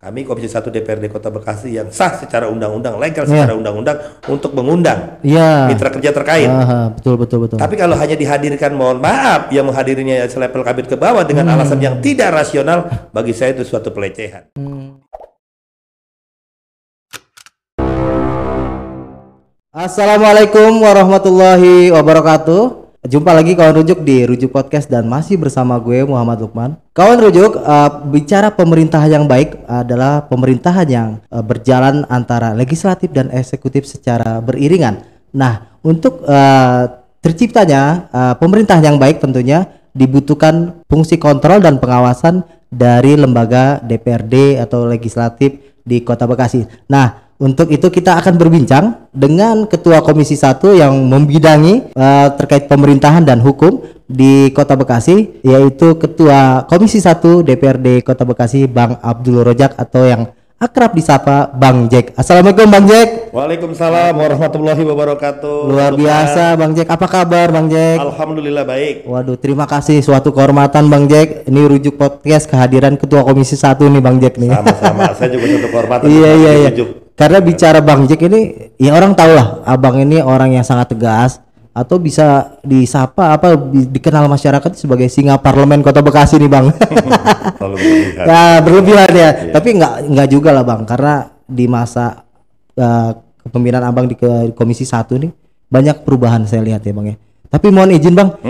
Kami Komisi 1 DPRD Kota Bekasi yang sah secara undang-undang, legal secara undang-undang untuk mengundang mitra kerja terkait. Betul. Tapi kalau hanya dihadirkan, mohon maaf, yang menghadirinya selevel kabit ke bawah dengan alasan yang tidak rasional, bagi saya itu suatu pelecehan. Assalamualaikum warahmatullahi wabarakatuh. Jumpa lagi kawan Rujuk di Rujuk Podcast dan masih bersama gue Muhammad Lukman. Kawan Rujuk, bicara pemerintahan yang baik adalah pemerintahan yang berjalan antara legislatif dan eksekutif secara beriringan. Nah, untuk terciptanya pemerintahan yang baik tentunya dibutuhkan fungsi kontrol dan pengawasan dari lembaga DPRD atau legislatif di Kota Bekasi. Nah, untuk itu kita akan berbincang dengan Ketua Komisi 1 yang membidangi terkait pemerintahan dan hukum di Kota Bekasi, yaitu Ketua Komisi 1 DPRD Kota Bekasi, Bang Abdul Rojak atau yang akrab disapa Bang Jack. Assalamualaikum Bang Jack. Waalaikumsalam warahmatullahi wabarakatuh. Luar biasa Bang Jack. Apa kabar Bang Jack? Alhamdulillah baik. Waduh, terima kasih, suatu kehormatan Bang Jack. Ini Rujuk Podcast kehadiran Ketua Komisi 1 nih Bang Jack nih. Sama-sama, saya juga suatu kehormatan. Iya. Karena bicara Bang Jack ini, ya orang tahu lah, abang ini orang yang sangat tegas atau bisa disapa dikenal masyarakat sebagai singa parlemen Kota Bekasi nih Bang. Ya berlebihan ya. Tapi enggak juga lah Bang, karena di masa kepemimpinan abang di Komisi 1 nih banyak perubahan saya lihat ya Bang ya. Tapi mohon izin Bang,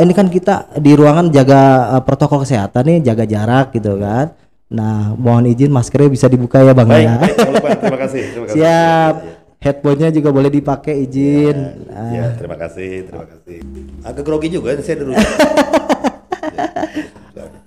ini kan kita di ruangan jaga protokol kesehatan nih, jaga jarak gitu kan. Nah, mohon izin maskernya bisa dibuka ya Bang. Baik, ya. terima kasih. Siap. Headphone-nya juga boleh dipakai, izin. Ya, terima kasih. Agak grogi juga saya dulu.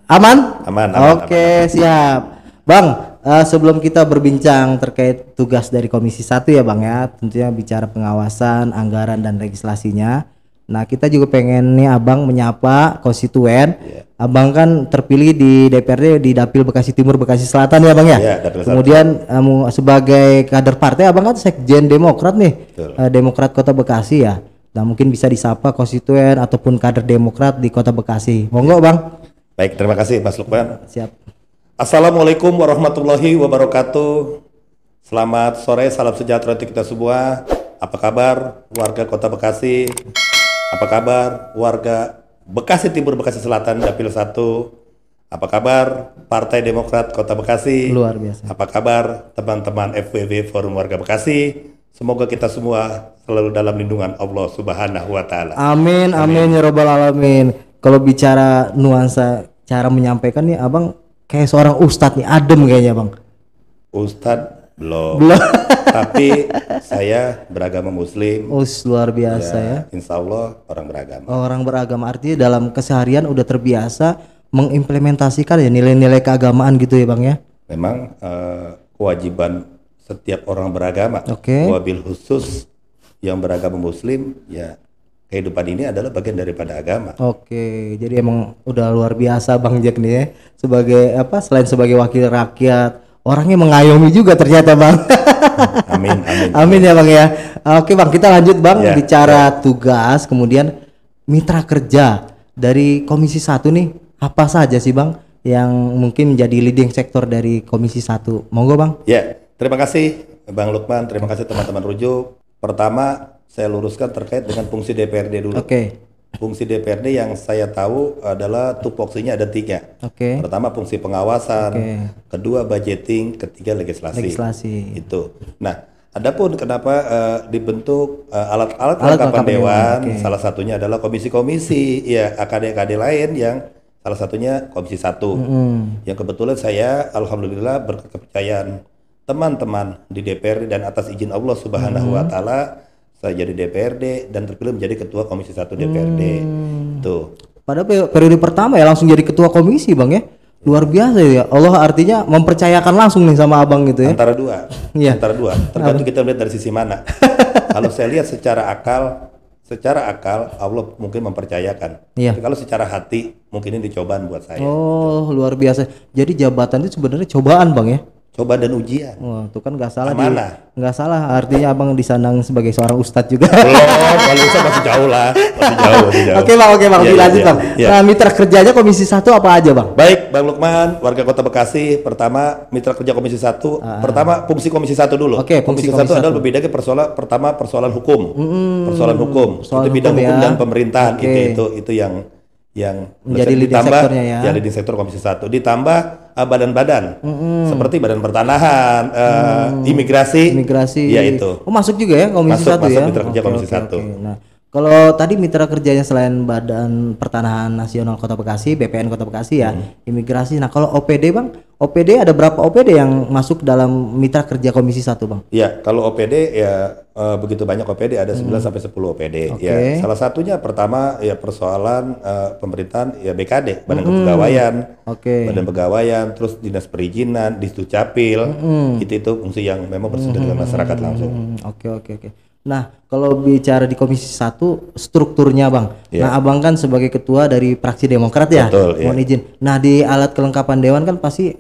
Aman? Aman. Oke, siap. Bang, sebelum kita berbincang terkait tugas dari Komisi 1 ya Bang ya, tentunya bicara pengawasan, anggaran dan legislasinya. Nah, kita juga pengen nih Abang menyapa konstituen. Abang kan terpilih di DPRD di Dapil Bekasi Timur, Bekasi Selatan ya Bang ya. Kemudian sebagai kader partai Abang kan Sekjen Demokrat nih. Demokrat Kota Bekasi ya. Nah, mungkin bisa disapa konstituen ataupun kader Demokrat di Kota Bekasi. Monggo Bang. Baik, terima kasih Mas Lukman. Siap. Assalamualaikum warahmatullahi wabarakatuh. Selamat sore, salam sejahtera untuk kita semua. Apa kabar warga Kota Bekasi? Apa kabar warga Bekasi Timur, Bekasi Selatan, Dapil 1? Apa kabar Partai Demokrat Kota Bekasi? Luar biasa. Apa kabar teman-teman FWB Forum Warga Bekasi? Semoga kita semua selalu dalam lindungan Allah Subhanahu wa Ta'ala. Amin ya Rabbal Alamin. Kalau bicara nuansa cara menyampaikan nih Abang kayak seorang ustadz nih, adem kayaknya Bang. Ustadz belum. Tapi saya beragama Muslim. Luar biasa ya. Insya Allah orang beragama. Orang beragama artinya dalam keseharian udah terbiasa mengimplementasikan ya nilai-nilai keagamaan gitu ya Bang ya. Memang kewajiban setiap orang beragama. Wabil khusus yang beragama Muslim ya, kehidupan ini adalah bagian daripada agama. Jadi emang udah luar biasa Bang Jack nih ya. Sebagai selain sebagai wakil rakyat, orangnya mengayomi juga ternyata Bang. Amin ya Bang ya. Oke Bang, kita lanjut Bang bicara tugas, kemudian mitra kerja dari Komisi 1 nih apa saja sih Bang yang mungkin menjadi leading sektor dari Komisi 1? Monggo Bang. Ya, terima kasih Bang Lukman, terima kasih teman-teman Rujuk. Pertama saya luruskan terkait dengan fungsi DPRD dulu. Fungsi DPRD yang saya tahu adalah tupoksinya ada 3. Pertama fungsi pengawasan, kedua budgeting, ketiga legislasi. Itu. Nah, adapun kenapa dibentuk alat-alat kelengkapan dewan, salah satunya adalah komisi-komisi, ya AKD-AKD lain yang salah satunya Komisi 1. Yang kebetulan saya alhamdulillah berkat kepercayaan teman-teman di DPRD dan atas izin Allah Subhanahu wa Ta'ala saya jadi DPRD dan terpilih menjadi Ketua Komisi 1 DPRD. Tuh. Padahal periode pertama ya langsung jadi Ketua Komisi Bang ya. Luar biasa ya. Allah artinya mempercayakan langsung nih sama Abang gitu ya. Antara dua. Tergantung kita melihat dari sisi mana. Kalau saya lihat secara akal Allah mungkin mempercayakan. Tapi kalau secara hati mungkin ini cobaan buat saya. Luar biasa. Jadi jabatan itu sebenarnya cobaan Bang ya. coba dan ujian. Wah, itu kan nggak salah. Amanah. Nggak salah. Artinya abang disandang sebagai seorang ustadz juga. Belum, kalau ustadz masih jauh lah, masih jauh. Oke bang, dilanjut bang. Nah, mitra kerjanya Komisi 1 apa aja bang? Baik, Bang Lukman, warga Kota Bekasi. Pertama, mitra kerja Komisi 1. Pertama, fungsi Komisi 1 dulu. Oke, Komisi 1 adalah membedakan persoalan hukum. Persoalan hukum. Itu bidang hukum dan pemerintahan. Itu yang menjadi leading sektornya ya. Leading sektor Komisi 1. Ditambah badan-badan seperti badan pertanahan, imigrasi. Ya itu. Oh, masuk juga ya Komisi 1 ya. Masuk mitra kerja Komisi 1. Nah, kalau tadi mitra kerjanya selain Badan Pertanahan Nasional Kota Bekasi, BPN Kota Bekasi ya, imigrasi. Nah, kalau OPD bang, OPD ada berapa OPD yang masuk dalam mitra kerja Komisi 1 bang? Ya, kalau OPD ya begitu banyak OPD, ada 9 sampai 10 OPD. Ya, salah satunya pertama ya persoalan pemerintahan ya BKD, Badan Kepegawaian. Badan Pegawaian, terus Dinas Perizinan, Disdukcapil. Itu fungsi yang memang bersinggungan dengan masyarakat langsung. Oke. Nah, kalau bicara di Komisi 1 strukturnya bang, nah abang kan sebagai ketua dari fraksi Demokrat ya, mohon izin. Nah, di alat kelengkapan dewan kan pasti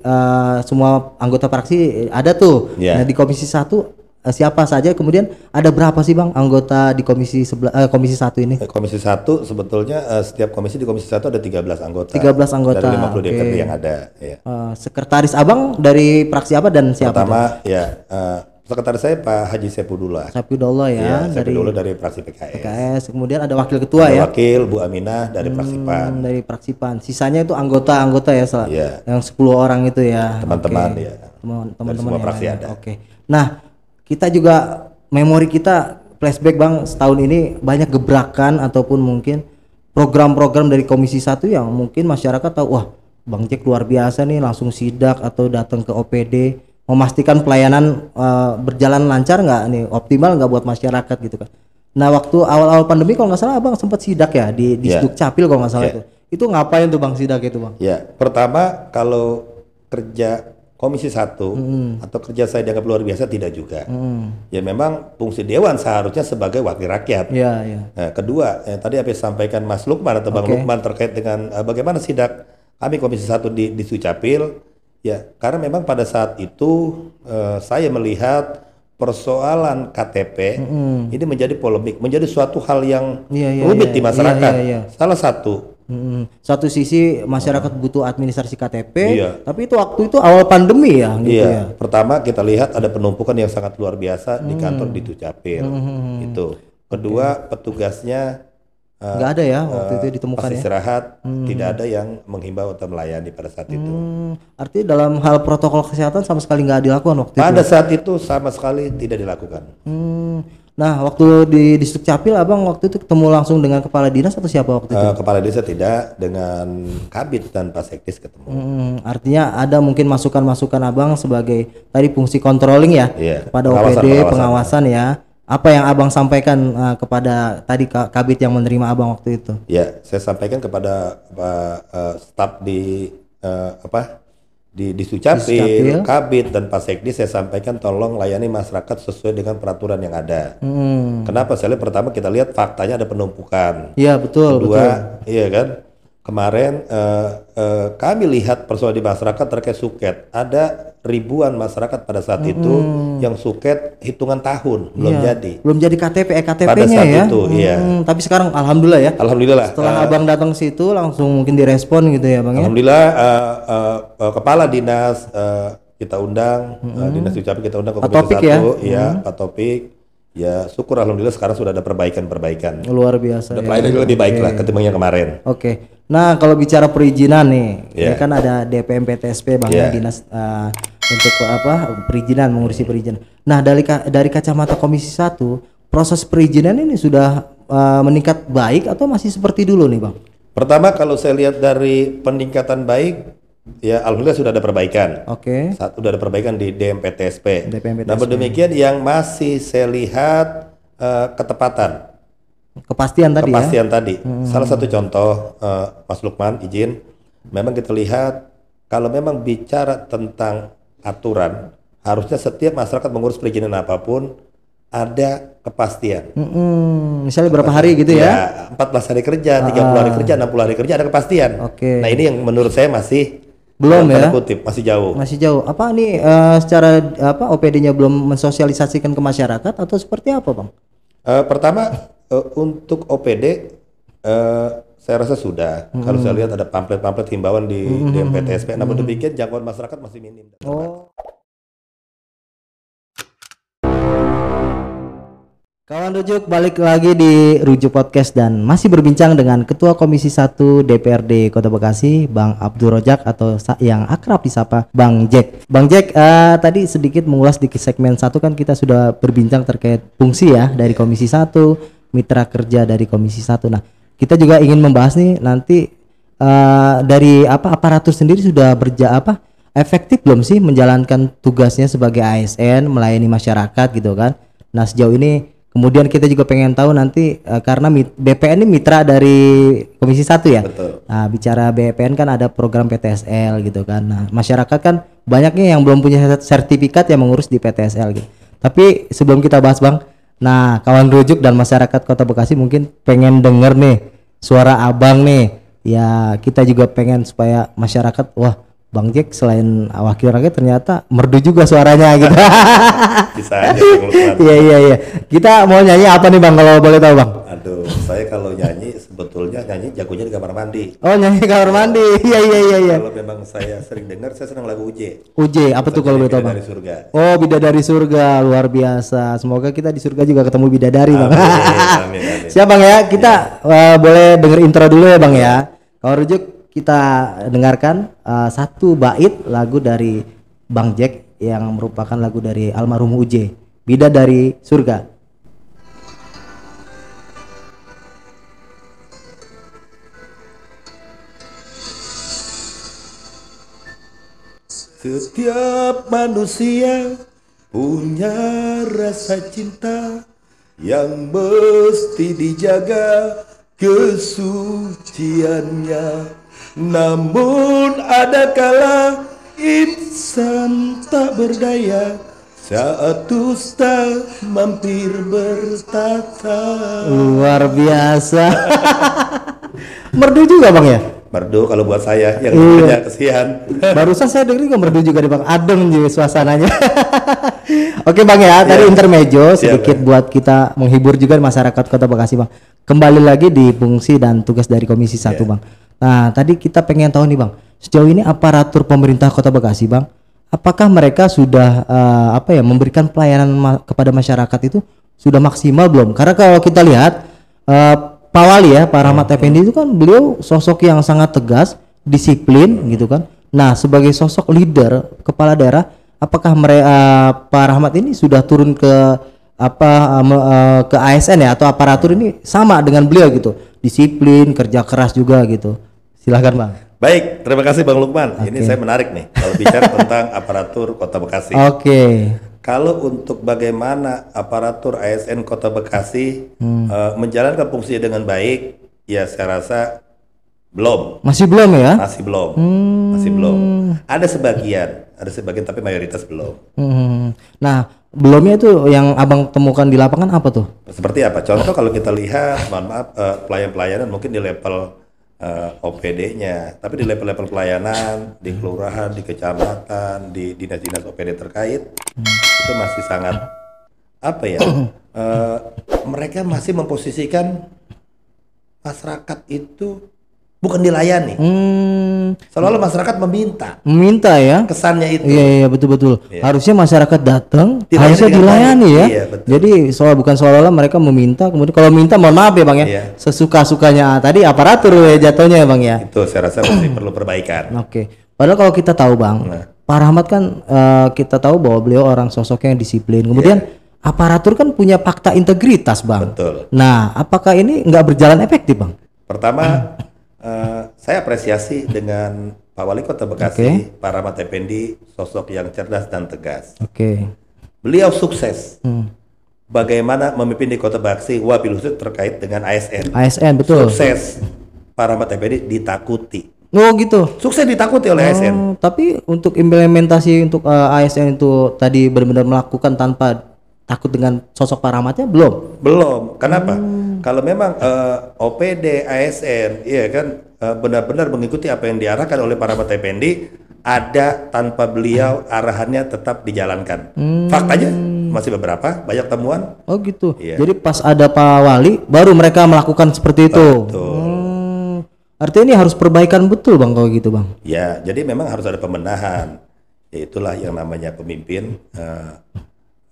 semua anggota fraksi ada tuh. Nah, di Komisi 1 siapa saja, kemudian ada berapa sih bang anggota di Komisi 1 ini? Komisi 1 sebetulnya setiap komisi di Komisi 1 ada 13 anggota. 13 anggota. Dari 50 DPRD yang ada. Ya. Sekretaris abang dari fraksi apa dan siapa? Pertama sekretaris saya Pak Haji Saipudullah. Saipudullah ya, dari fraksi PKS. Kemudian ada wakil ketua ya. Wakil Bu Aminah dari fraksi PAN. Dari fraksi PAN. Sisanya itu anggota-anggota ya, yang 10 orang itu ya. Teman-teman ya. Teman-teman semua fraksi ada. Nah, kita juga memori kita flashback bang, setahun ini banyak gebrakan ataupun mungkin program-program dari Komisi 1 yang mungkin masyarakat tahu, wah Bang Jack luar biasa nih, langsung sidak atau datang ke OPD memastikan pelayanan berjalan lancar nggak nih, optimal nggak buat masyarakat gitu kan. Nah, waktu awal-awal pandemi kalau nggak salah abang sempat sidak ya di Disdukcapil kalau nggak salah itu ngapain tuh bang sidak itu bang? Ya, pertama kalau kerja Komisi 1 atau kerja saya dianggap luar biasa tidak juga. Ya memang fungsi dewan seharusnya sebagai wakil rakyat. Nah, kedua, tadi apa yang disampaikan Mas Lukman atau Bang Lukman terkait dengan bagaimana sidak kami Komisi 1 di Disdukcapil. Ya, karena memang pada saat itu saya melihat persoalan KTP ini menjadi polemik, menjadi suatu hal yang rumit di masyarakat. Salah satu. Satu sisi masyarakat butuh administrasi KTP, tapi itu waktu itu awal pandemi ya. Gitu ya. Pertama kita lihat ada penumpukan yang sangat luar biasa di kantor di Disdukcapil. Itu. Kedua, petugasnya nggak ada ya waktu itu ditemukan pas istirahat, tidak ada yang menghimbau atau melayani pada saat itu. Artinya dalam hal protokol kesehatan sama sekali nggak dilakukan waktu itu. Pada saat itu sama sekali tidak dilakukan. Nah, waktu di Disdukcapil abang waktu itu ketemu langsung dengan kepala dinas atau siapa waktu itu? Kepala desa tidak, dengan Kabid dan Pak Sekdis ketemu. Artinya ada mungkin masukan-masukan abang sebagai tadi fungsi controlling ya, kepada OPD pengawasan ya. Apa yang abang sampaikan kepada tadi Kabid yang menerima abang waktu itu? Ya, saya sampaikan kepada staf di di Disdukcapil, Kabid dan Pak Sekdis, saya sampaikan tolong layani masyarakat sesuai dengan peraturan yang ada. Kenapa? Saya lihat pertama kita lihat faktanya ada penumpukan. Iya betul. Kedua, iya kan? Kemarin kami lihat persoalan di masyarakat terkait suket. Ada ribuan masyarakat pada saat itu yang suket hitungan tahun belum jadi. Belum jadi KTP-nya pada saat ya. Itu, Tapi sekarang alhamdulillah ya. Alhamdulillah. Setelah abang datang ke situ langsung mungkin direspon gitu ya bang. Alhamdulillah. Kepala dinas kita undang, dinas Disdukcapil kita undang ke Komisi 1. Iya, Pak Topik. Ya syukur alhamdulillah sekarang sudah ada perbaikan. Luar biasa. Pelayanan lebih baik lah ketimbang yang kemarin. Nah kalau bicara perizinan nih, ini kan ada DPM PTSP bang ya, dinas untuk perizinan, mengurusi perizinan. Nah dari kacamata Komisi 1, proses perizinan ini sudah meningkat baik atau masih seperti dulu nih bang? Pertama kalau saya lihat dari peningkatan baik, ya alhamdulillah sudah ada perbaikan. Sudah ada perbaikan di DPM-PTSP. Namun demikian yang masih saya lihat ketepatan. Kepastian tadi. Salah satu contoh Mas Lukman izin, memang kita lihat kalau memang bicara tentang aturan, harusnya setiap masyarakat mengurus perizinan apapun ada kepastian. Misalnya berapa hari gitu ya? 14 hari kerja, 30 hari kerja, 60 hari kerja ada kepastian. Nah ini yang menurut saya masih Belum ya? Kutip, masih jauh. Masih jauh. Apa nih secara apa OPD-nya belum mensosialisasikan ke masyarakat atau seperti apa, Bang? Pertama untuk OPD saya rasa sudah. Kalau saya lihat ada pamflet-pamflet himbauan di DMPTSP. Namun demikian jangkauan masyarakat masih minim. Oh. Kawan Rujuk, balik lagi di Rujuk Podcast dan masih berbincang dengan Ketua Komisi 1 DPRD Kota Bekasi, Bang Abdul Rojak atau yang akrab disapa Bang Jack. Bang Jack, tadi sedikit mengulas di segmen 1 kan kita sudah berbincang terkait fungsi ya dari Komisi 1, mitra kerja dari Komisi 1. Nah, kita juga ingin membahas nih nanti dari aparatur sendiri sudah efektif belum sih menjalankan tugasnya sebagai ASN melayani masyarakat gitu kan. Nah, sejauh ini kemudian kita juga pengen tahu nanti karena BPN ini mitra dari Komisi 1 ya. Betul. Nah, bicara BPN kan ada program PTSL gitu kan. Nah, masyarakat kan banyaknya yang belum punya sertifikat yang mengurus di PTSL gitu. Tapi sebelum kita bahas Bang, nah kawan Rujuk dan masyarakat Kota Bekasi mungkin pengen denger nih suara Abang nih. Ya kita juga pengen supaya masyarakat, wah Bang Jack selain wakil rakyat ternyata merdu juga suaranya gitu. Bisa aja. Iya. Kita mau nyanyi apa nih Bang kalau boleh tahu Bang? Aduh, saya kalau nyanyi sebetulnya nyanyi jagonya di kamar mandi. Oh nyanyi di kamar mandi. Iya. Kalau memang saya sering dengar, saya senang lagu UJ. UJ apa tuh kalau boleh tahu Bang? Bidadari Surga. Oh Bidadari Surga, luar biasa. Semoga kita di surga juga ketemu bidadari Bang. Amin. Siap Bang ya, kita boleh denger intro dulu ya Bang ya. Kalau Rujuk kita dengarkan satu bait lagu dari Bang Jack yang merupakan lagu dari almarhum UJ, Bidadari Surga. Setiap manusia punya rasa cinta yang mesti dijaga kesuciannya. Namun ada kala insan tak berdaya saat dusta mampir bertata. Luar biasa. Merdu juga Bang ya? Merdu kalau buat saya yang punya kesian. Barusan saya dengar juga merdu juga nih Bang, adem juga suasananya. Oke Bang ya, tadi intermezzo sedikit buat kita menghibur juga masyarakat Kota Bekasi Bang. Kembali lagi di fungsi dan tugas dari Komisi 1 Bang. Nah tadi kita pengen tahu nih Bang, sejauh ini aparatur pemerintah Kota Bekasi Bang, apakah mereka sudah memberikan pelayanan kepada masyarakat itu sudah maksimal belum? Karena kalau kita lihat Pak Wali ya, Pak Rahmat Effendi itu kan beliau sosok yang sangat tegas, disiplin gitu kan. Nah sebagai sosok leader kepala daerah, apakah Pak Rahmat ini sudah turun ke ke ASN ya atau aparatur ini sama dengan beliau gitu, disiplin, kerja keras juga gitu. Silahkan Bang. Baik, terima kasih Bang Lukman. Ini saya menarik nih kalau bicara tentang aparatur Kota Bekasi. Kalau untuk bagaimana aparatur ASN Kota Bekasi menjalankan fungsinya dengan baik, ya saya rasa belum. Masih belum ya? Masih belum. Masih belum. Ada sebagian tapi mayoritas belum. Nah, belumnya itu yang Abang temukan di lapangan apa tuh? Seperti apa? Contoh kalau kita lihat, mohon maaf, pelayanan mungkin di level OPD-nya, tapi di level-level pelayanan di kelurahan, di kecamatan, di dinas-dinas OPD terkait itu masih sangat mereka masih memposisikan masyarakat itu bukan dilayani. Seolah-olah masyarakat meminta ya. Kesannya itu. Iya betul. Harusnya masyarakat datang, harusnya dilayani ya. Iya, jadi bukan seolah-olah mereka meminta, kemudian kalau minta mohon maaf ya Bang ya. Sesuka-sukanya tadi aparatur ya jatuhnya ya Bang ya. Itu saya rasa masih perlu perbaikan. Padahal kalau kita tahu Bang, Pak Rahmat kan kita tahu bahwa beliau orang sosok yang disiplin. Kemudian aparatur kan punya fakta integritas Bang. Betul. Nah, apakah ini nggak berjalan efektif Bang? Pertama, saya apresiasi dengan Pak Wali Kota Bekasi, Pak Rahmat Effendi, sosok yang cerdas dan tegas. Beliau sukses. Bagaimana memimpin di Kota Bekasi, wabil khusus terkait dengan ASN. ASN betul. Sukses. Pak Rahmat Effendi ditakuti. Oh gitu. Sukses ditakuti oleh ASN. Tapi untuk implementasi untuk ASN itu tadi benar-benar melakukan tanpa takut dengan sosok Pak Rahmatnya belum? Belum. Kenapa? Kalau memang OPD, ASN, iya kan benar-benar mengikuti apa yang diarahkan oleh Pak Rahmat Effendi, ada tanpa beliau arahannya tetap dijalankan. Faktanya masih beberapa, banyak temuan. Oh gitu. Iya. Jadi pas ada Pak Wali baru mereka melakukan seperti itu. Betul. Artinya ini harus perbaikan betul Bang kalau gitu Bang. Ya, jadi memang harus ada pembenahan. Ya itulah yang namanya pemimpin,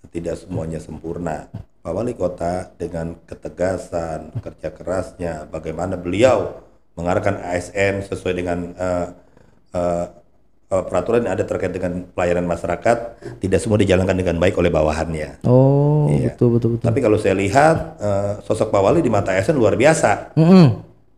tidak semuanya sempurna. Pak Wali Kota dengan ketegasan, kerja kerasnya, bagaimana beliau mengarahkan ASN sesuai dengan peraturan yang ada terkait dengan pelayanan masyarakat, tidak semua dijalankan dengan baik oleh bawahannya. Oh, iya. betul. Tapi kalau saya lihat sosok Pak Wali di mata ASN luar biasa.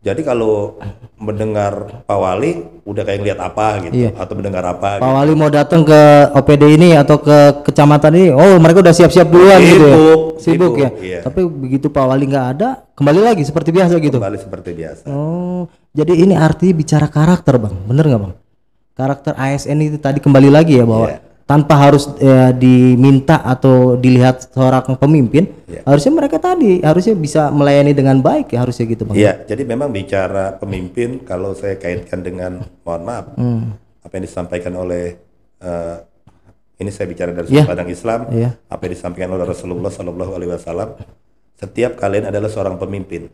Jadi kalau mendengar Pak Wali udah kayak ngeliat apa gitu, atau mendengar apa. Pak Wali mau datang ke OPD ini atau ke kecamatan ini, oh mereka udah siap-siap duluan gitu ya. Sibuk ya. Iya. Tapi begitu Pak Wali nggak ada, kembali lagi seperti biasa gitu. Kembali seperti biasa. Oh, jadi ini artinya bicara karakter Bang, bener nggak Bang? Karakter ASN itu tadi kembali lagi ya bahwa tanpa harus diminta atau dilihat seorang pemimpin, harusnya mereka tadi harusnya bisa melayani dengan baik ya, harusnya gitu Bang. Iya, jadi memang bicara pemimpin kalau saya kaitkan dengan, mohon maaf, apa yang disampaikan oleh ini saya bicara dari sudut pandang Islam, apa yang disampaikan oleh Rasulullah SAW, setiap kalian adalah seorang pemimpin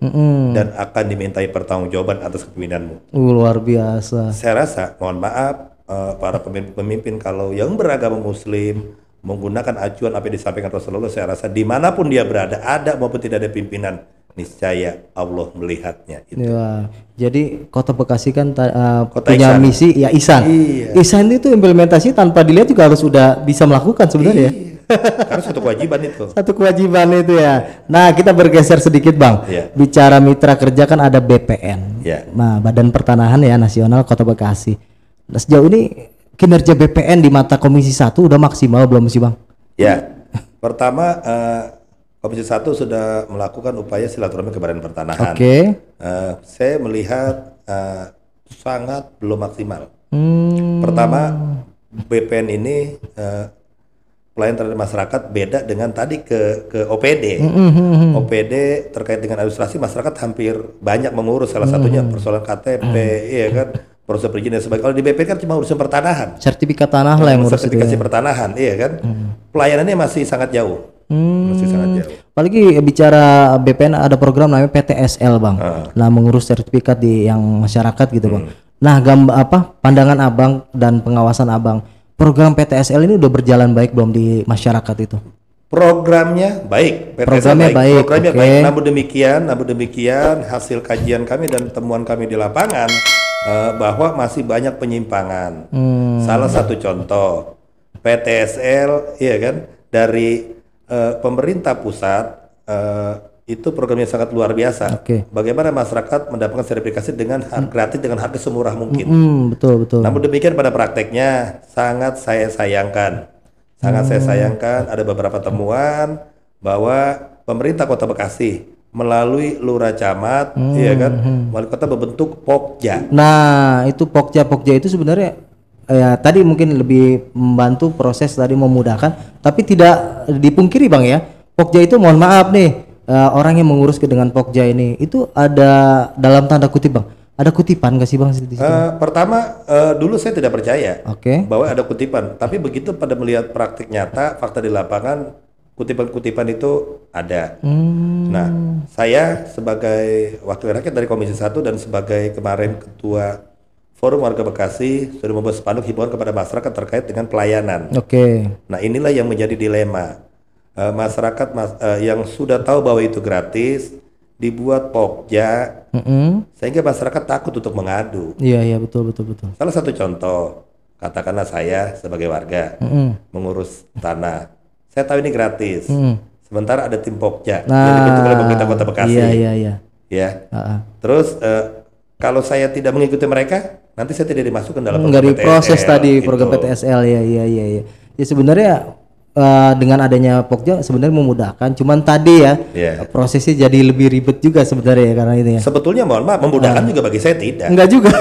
dan akan dimintai pertanggungjawaban atas kepemimpinanmu. Luar biasa. Saya rasa, mohon maaf, para pemimpin kalau yang beragama Muslim menggunakan acuan apa yang disampaikan Rasulullah, saya rasa dimanapun dia berada, ada maupun tidak ada pimpinan, niscaya Allah melihatnya. Itu. Ya, jadi Kota Bekasi kan Kota punya Ihsan. misi ya Ihsan. Iya. Ihsan itu implementasi tanpa dilihat juga harus sudah bisa melakukan sebenarnya. Karena satu kewajiban itu. Satu kewajiban itu ya. Nah, kita bergeser sedikit Bang. Bicara mitra kerja kan ada BPN. Nah, Badan Pertanahan ya Nasional Kota Bekasi. Nah, sejauh ini kinerja BPN di mata Komisi 1 udah maksimal belum sih Bang? Ya, pertama Komisi 1 sudah melakukan upaya silaturahmi ke Badan Pertanahan. Saya melihat sangat belum maksimal. Pertama, BPN ini pelayanan terhadap masyarakat beda dengan tadi ke OPD. OPD terkait dengan administrasi masyarakat hampir banyak mengurus, salah satunya persoalan KTP, iya kan, proses perizinan dan sebagainya. Kalau di BPN kan cuma urusan pertanahan. Sertifikat tanah lah yang ngurus itu. Sertifikasi pertanahan, iya kan. Pelayanannya masih sangat jauh. Masih sangat jauh. Apalagi bicara BPN ada program namanya PTSL Bang. Nah, mengurus sertifikat di yang masyarakat gitu Bang. Nah, pandangan Abang dan pengawasan Abang, program PTSL ini udah berjalan baik belum di masyarakat itu? Programnya baik, Programnya baik. baik. Namun demikian hasil kajian kami dan temuan kami di lapangan bahwa masih banyak penyimpangan. Salah satu contoh PTSL, iya kan, dari pemerintah pusat itu programnya sangat luar biasa. Bagaimana masyarakat mendapatkan sertifikasi dengan gratis dengan harga semurah mungkin. Betul. Namun demikian pada prakteknya sangat saya sayangkan. Ada beberapa temuan bahwa pemerintah Kota Bekasi melalui lurah camat, iya kan, wali kota membentuk Pokja. Nah, itu Pokja itu sebenarnya ya tadi mungkin lebih membantu proses tadi memudahkan, tapi tidak dipungkiri Bang ya, Pokja itu mohon maaf nih, orang yang mengurus dengan Pokja ini itu ada dalam tanda kutip Bang, ada kutipan nggak sih Bang? Pertama dulu saya tidak percaya bahwa ada kutipan, tapi begitu pada melihat praktik nyata, fakta di lapangan, kutipan-kutipan itu ada. Nah, saya sebagai wakil rakyat dari Komisi 1 dan sebagai kemarin ketua Forum Warga Bekasi sudah membuat spanduk himbauan kepada masyarakat terkait dengan pelayanan. Nah, inilah yang menjadi dilema. Masyarakat yang sudah tahu bahwa itu gratis dibuat Pokja, sehingga masyarakat takut untuk mengadu. Iya, betul. Salah satu contoh, katakanlah saya sebagai warga mengurus tanah. Saya tahu ini gratis. Sementara ada tim Pokja yang dibentuk oleh pemerintah Kota Bekasi. Iya. Ya. Terus kalau saya tidak mengikuti mereka, nanti saya tidak dimasukkan dalam program PTSL. Proses tadi program PTSL. Iya. Ya sebenarnya dengan adanya Pokja sebenarnya memudahkan. Cuman tadi ya prosesnya jadi lebih ribet juga sebenarnya karena ini ya. Sebetulnya mohon maaf memudahkan juga bagi saya tidak. Enggak juga.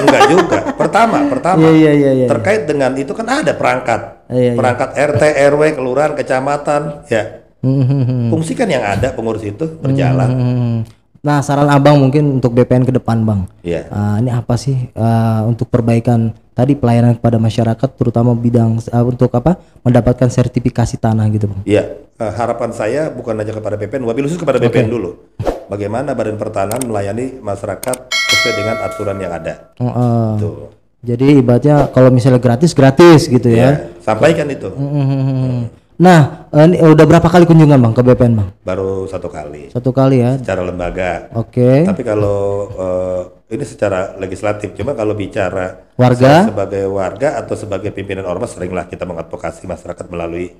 Pertama. Iya. Terkait dengan itu kan ada perangkat. Perangkat RT, RW, kelurahan, kecamatan, ya. Fungsikan yang ada pengurus itu berjalan. Nah, saran abang mungkin untuk BPN ke depan bang. Iya. Ini apa sih untuk perbaikan tadi pelayanan kepada masyarakat, terutama bidang untuk apa mendapatkan sertifikasi tanah gitu bang. Iya, harapan saya bukan hanya kepada BPN, wabil khusus kepada BPN dulu. Bagaimana Badan Pertanahan melayani masyarakat sesuai dengan aturan yang ada. Tuh. Jadi ibaratnya kalau misalnya gratis gitu ya. Sampaikan itu. Nah, ini udah berapa kali kunjungan bang ke BPN bang? Baru 1 kali. 1 kali ya. Secara lembaga. Oke. Tapi kalau ini secara legislatif, cuma kalau bicara warga sebagai warga atau sebagai pimpinan ormas, seringlah kita mengadvokasi masyarakat melalui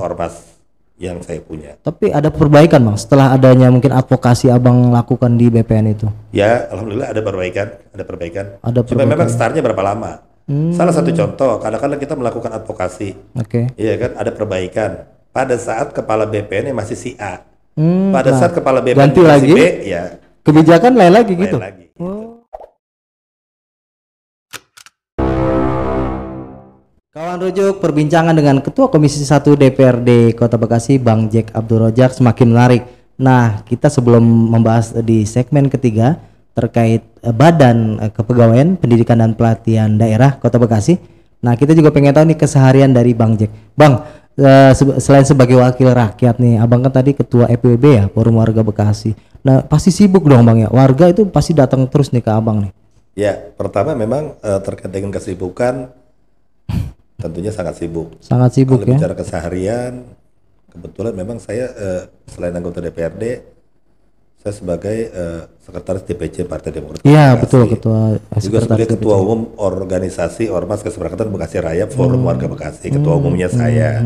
ormas yang saya punya. Tapi ada perbaikan bang setelah adanya mungkin advokasi abang lakukan di BPN itu? Ya, alhamdulillah ada perbaikan. Cuma memang startnya berapa lama? Salah satu contoh, kadang-kadang kita melakukan advokasi, iya kan, ada perbaikan. Pada saat kepala BPN masih si A, pada saat kepala BPN ganti lagi, B, ya kebijakan lain lagi gitu. Kawan rujuk, perbincangan dengan Ketua Komisi 1 DPRD Kota Bekasi, Bang Jack Abdul Rojak semakin menarik. Nah, kita sebelum membahas di segmen ketiga terkait Badan Kepegawaian Pendidikan dan Pelatihan Daerah Kota Bekasi. Nah, kita juga pengen tahu nih keseharian dari Bang Jack. Bang, selain sebagai wakil rakyat nih, abang kan tadi ketua FWB ya, Forum Warga Bekasi. Nah, pasti sibuk dong bang ya. Warga itu pasti datang terus nih ke abang nih. Ya, pertama memang terkait dengan kesibukan, tentunya sangat sibuk. Sangat sibuk. Kalau bicara keseharian, kebetulan memang saya selain anggota DPRD, saya sebagai sekretaris DPC Partai Demokrat. Iya betul, ketua. Juga sebagai ketua umum organisasi Ormas Kesepakatan Bekasi Raya Forum Warga Bekasi. Ketua umumnya saya.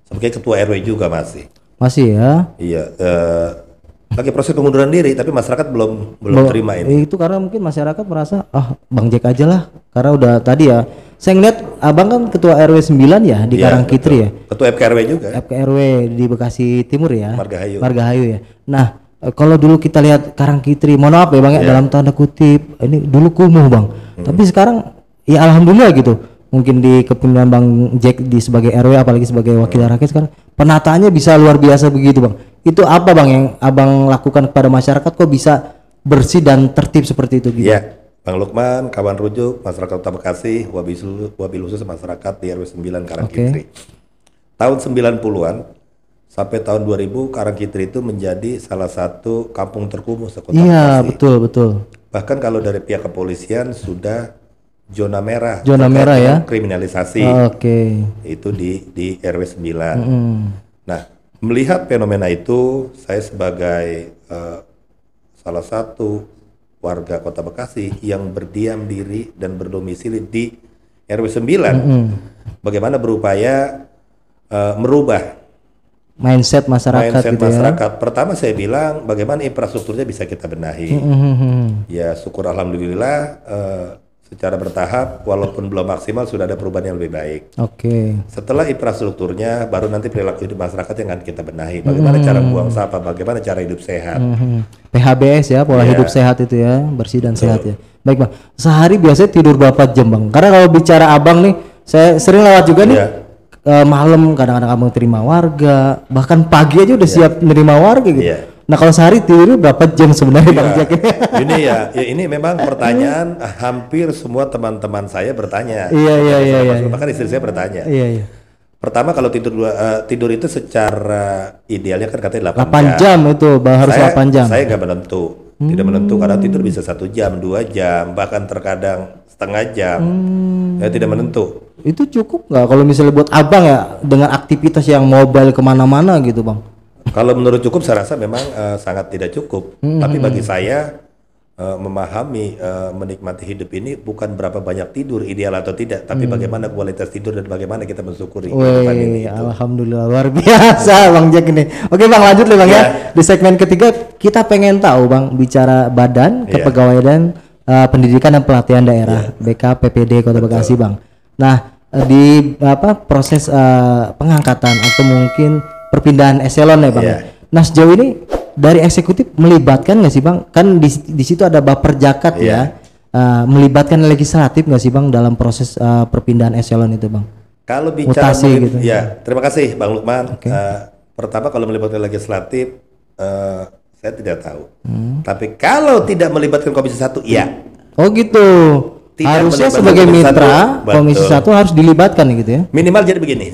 Sebagai ketua RW juga masih. Masih ya? Iya. Lagi proses pengunduran diri, tapi masyarakat belum terima ini. Itu karena mungkin masyarakat merasa Bang Jack aja lah, karena udah tadi ya. Saya ngeliat abang kan ketua RW 9 ya di Karangkitri ya. Ketua FKRW juga. FKRW di Bekasi Timur ya. Margahayu ya. Nah, kalau dulu kita lihat Karangkitri, mohon maaf ya bang ya, dalam tanda kutip ini dulu kumuh bang, tapi sekarang ya alhamdulillah gitu. Mungkin di kepemimpinan Bang Jack di sebagai RW apalagi sebagai wakil rakyat sekarang penataannya bisa luar biasa begitu bang. Itu apa bang yang abang lakukan kepada masyarakat kok bisa bersih dan tertib seperti itu gitu? Iya, Bang Lukman, kawan rujuk masyarakat Kota Bekasi, wabil khusus masyarakat di RW 9 Karangkitri. Tahun 90-an sampai tahun 2000 Karangkitri itu menjadi salah satu kampung terkumuh sekota Bekasi. Iya, betul. Bahkan kalau dari pihak kepolisian sudah zona merah ya, kriminalisasi. Itu di RW 9. Nah, melihat fenomena itu, saya sebagai salah satu warga Kota Bekasi yang berdiam diri dan berdomisili di RW 9, bagaimana berupaya merubah mindset masyarakat gitu masyarakat. Pertama saya bilang bagaimana infrastrukturnya bisa kita benahi. Ya syukur alhamdulillah secara bertahap walaupun belum maksimal sudah ada perubahan yang lebih baik. Setelah infrastrukturnya baru nanti perilaku hidup masyarakat yang akan kita benahi. Bagaimana cara buang sampah, bagaimana cara hidup sehat. PHBS ya, pola hidup sehat itu ya, bersih dan sehat ya. Baik bang, sehari biasanya tidur berapa jam bang? Karena kalau bicara abang nih, saya sering lewat juga nih. Malam kadang-kadang abang terima warga, bahkan pagi aja udah siap menerima warga gitu. Nah kalau sehari tidur berapa jam sebenarnya Bang Jack ini? Ini memang pertanyaan hampir semua teman-teman saya bertanya. Iya. Bahkan istri saya bertanya. Iya. Pertama kalau tidur itu secara idealnya kan katanya 8 jam itu harus 8 jam. Saya nggak menentu, tidak menentu karena tidur bisa 1 jam, 2 jam, bahkan terkadang setengah jam. Ya tidak menentu. Itu cukup nggak kalau misalnya buat abang ya dengan aktivitas yang mobile kemana-mana gitu bang? Kalau menurut cukup saya rasa memang sangat tidak cukup. Tapi bagi saya memahami menikmati hidup ini bukan berapa banyak tidur ideal atau tidak, tapi bagaimana kualitas tidur dan bagaimana kita mensyukuri kehidupan ini. Alhamdulillah luar biasa Bang Jack ini. Oke bang, lanjut nih bang ya. Di segmen ketiga kita pengen tahu bang bicara Badan Kepegawaian Pendidikan dan Pelatihan Daerah BKPPD Kota Bekasi bang. Nah di proses pengangkatan atau mungkin perpindahan eselon ya bang. Nah sejauh ini dari eksekutif melibatkan nggak sih bang? Kan di situ ada Baper Jakat ya. Melibatkan legislatif nggak sih bang dalam proses perpindahan eselon itu bang? Kalau bicara gitu. Ya terima kasih Bang Lukman. Pertama kalau melibatkan legislatif, saya tidak tahu. Tapi kalau tidak melibatkan Komisi 1, iya. Oh gitu. Tidak harusnya melibatkan sebagai Komisi mitra 1, Komisi betul. 1 harus dilibatkan gitu ya. Minimal jadi begini,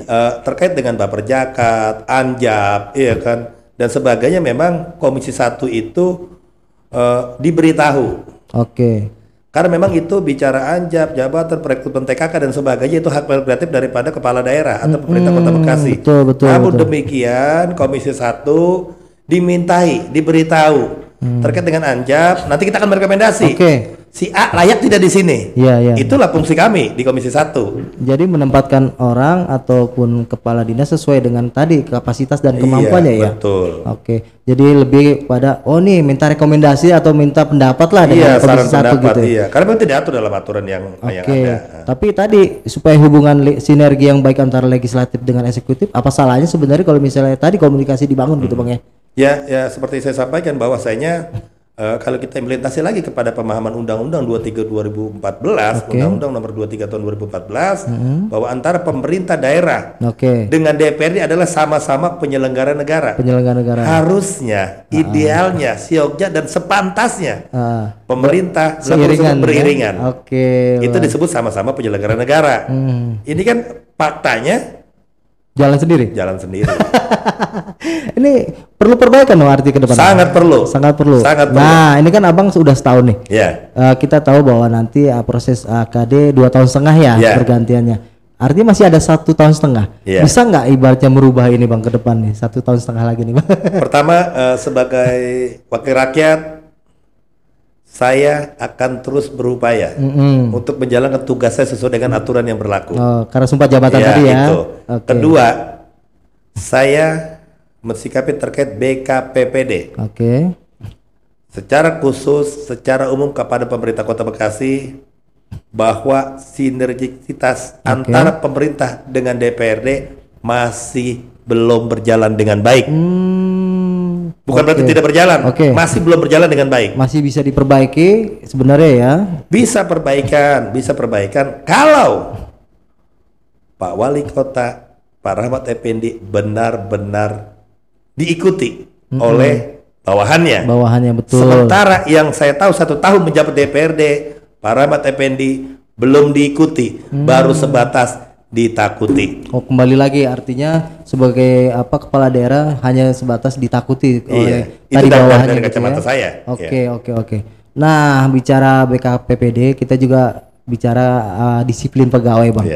terkait dengan baper zakat, anjab, iya kan, dan sebagainya, memang Komisi 1 itu diberitahu. Oke. Karena memang itu bicara anjab, jabatan, perekrutan TKK dan sebagainya, itu hak prerogatif daripada kepala daerah atau pemerintah Kota Bekasi. Betul, Namun demikian Komisi 1 diberitahu terkait dengan anjab, nanti kita akan merekomendasi. Oke. Si A layak tidak di sini. Iya. Itulah fungsi kami di Komisi 1. Jadi menempatkan orang ataupun kepala dinas sesuai dengan tadi kapasitas dan kemampuannya ya. Betul. Oke. Jadi lebih pada minta rekomendasi atau minta pendapat lah dengan Komisi 1 gitu. Iya, karena memang tidak diatur dalam aturan yang ada. Tapi tadi supaya hubungan sinergi yang baik antara legislatif dengan eksekutif, apa salahnya sebenarnya kalau misalnya tadi komunikasi dibangun gitu Bang ya? Ya, seperti saya sampaikan bahwasanya kalau kita implementasi lagi kepada pemahaman Undang-Undang 23 2014, Undang-Undang Nomor 23 Tahun 2014, bahwa antara pemerintah daerah dengan DPRD adalah sama-sama penyelenggara negara. Harusnya, idealnya, sioknya dan sepantasnya pemerintah beriringan. Itu disebut sama-sama penyelenggara negara. Ini kan faktanya jalan sendiri. Ini perlu perbaikan loh arti ke depan. Sangat perlu. Nah, ini kan Abang sudah setahun nih. Iya. Kita tahu bahwa nanti proses AKD 2 tahun setengah ya pergantiannya. Artinya masih ada 1 tahun setengah. Bisa nggak ibaratnya merubah ini Bang ke depan nih 1 tahun setengah lagi nih Bang? Pertama, sebagai wakil rakyat, saya akan terus berupaya untuk menjalankan tugas saya sesuai dengan aturan yang berlaku. Karena sumpah jabatan tadi ya. Kedua, saya mensikapi terkait BKPPD. Secara khusus, secara umum kepada pemerintah Kota Bekasi, bahwa sinergisitas antara pemerintah dengan DPRD masih belum berjalan dengan baik. Bukan berarti tidak berjalan, masih belum berjalan dengan baik. Masih bisa diperbaiki sebenarnya ya. Bisa perbaikan kalau Pak Wali Kota, Pak Rahmat Effendi benar-benar diikuti oleh bawahannya. Betul. Sementara yang saya tahu 1 tahun menjabat DPRD, Pak Rahmat Effendi belum diikuti, baru sebatas ditakuti. Kembali lagi artinya sebagai kepala daerah hanya sebatas ditakuti oleh tadi bawahannya dari kacamata saya. Oke. Nah, bicara BKPPD, kita juga bicara disiplin pegawai, Bang.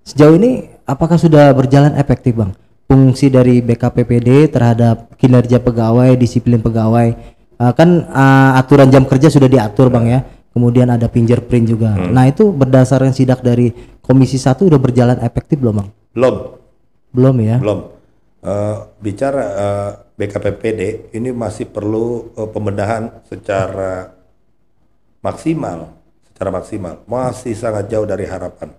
Sejauh ini apakah sudah berjalan efektif, Bang? Fungsi dari BKPPD terhadap kinerja pegawai, disiplin pegawai. Kan aturan jam kerja sudah diatur, Bang ya. Kemudian ada fingerprint juga. Nah, itu berdasarkan sidak dari Komisi 1 udah berjalan efektif belum, Bang? Belum ya? Belum. Bicara BKPPD ini masih perlu pembenahan secara maksimal. Masih sangat jauh dari harapan.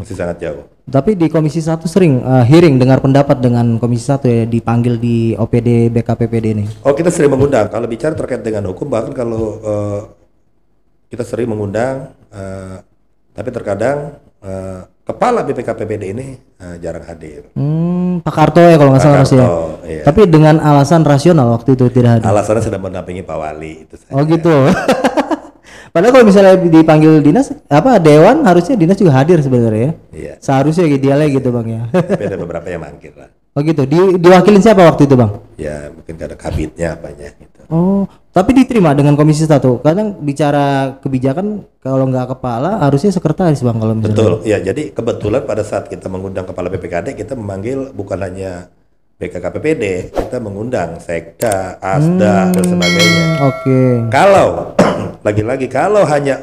Masih sangat jauh. Tapi di Komisi 1 sering hearing, dengar pendapat dengan Komisi 1 ya, dipanggil di OPD BKPPD ini. Kita sering mengundang. Kalau bicara terkait dengan hukum, bahkan kalau kita sering mengundang, tapi terkadang kepala BPKPPD ini jarang hadir. Pak Karto ya kalau nggak salah ya. Iya. Tapi dengan alasan rasional waktu itu tidak hadir. Alasannya sedang mendampingi Pak Wali itu saja. Gitu. Padahal kalau misalnya dipanggil dinas, dewan, harusnya dinas juga hadir sebenarnya ya. Iya. Seharusnya idealnya gitu Bang ya. Tapi ada beberapa yang mangkir lah. Gitu. Diwakilin siapa waktu itu Bang? Ya mungkin ada kabitnya apanya gitu. Tapi diterima dengan Komisi 1. Kadang bicara kebijakan kalau nggak kepala harusnya sekretaris Bang kalau misalnya. Betul. Ya, jadi kebetulan pada saat kita mengundang kepala BPKD, kita memanggil bukan hanya BKKPPD, kita mengundang Sekda, Asda dan sebagainya. Kalau lagi-lagi kalau hanya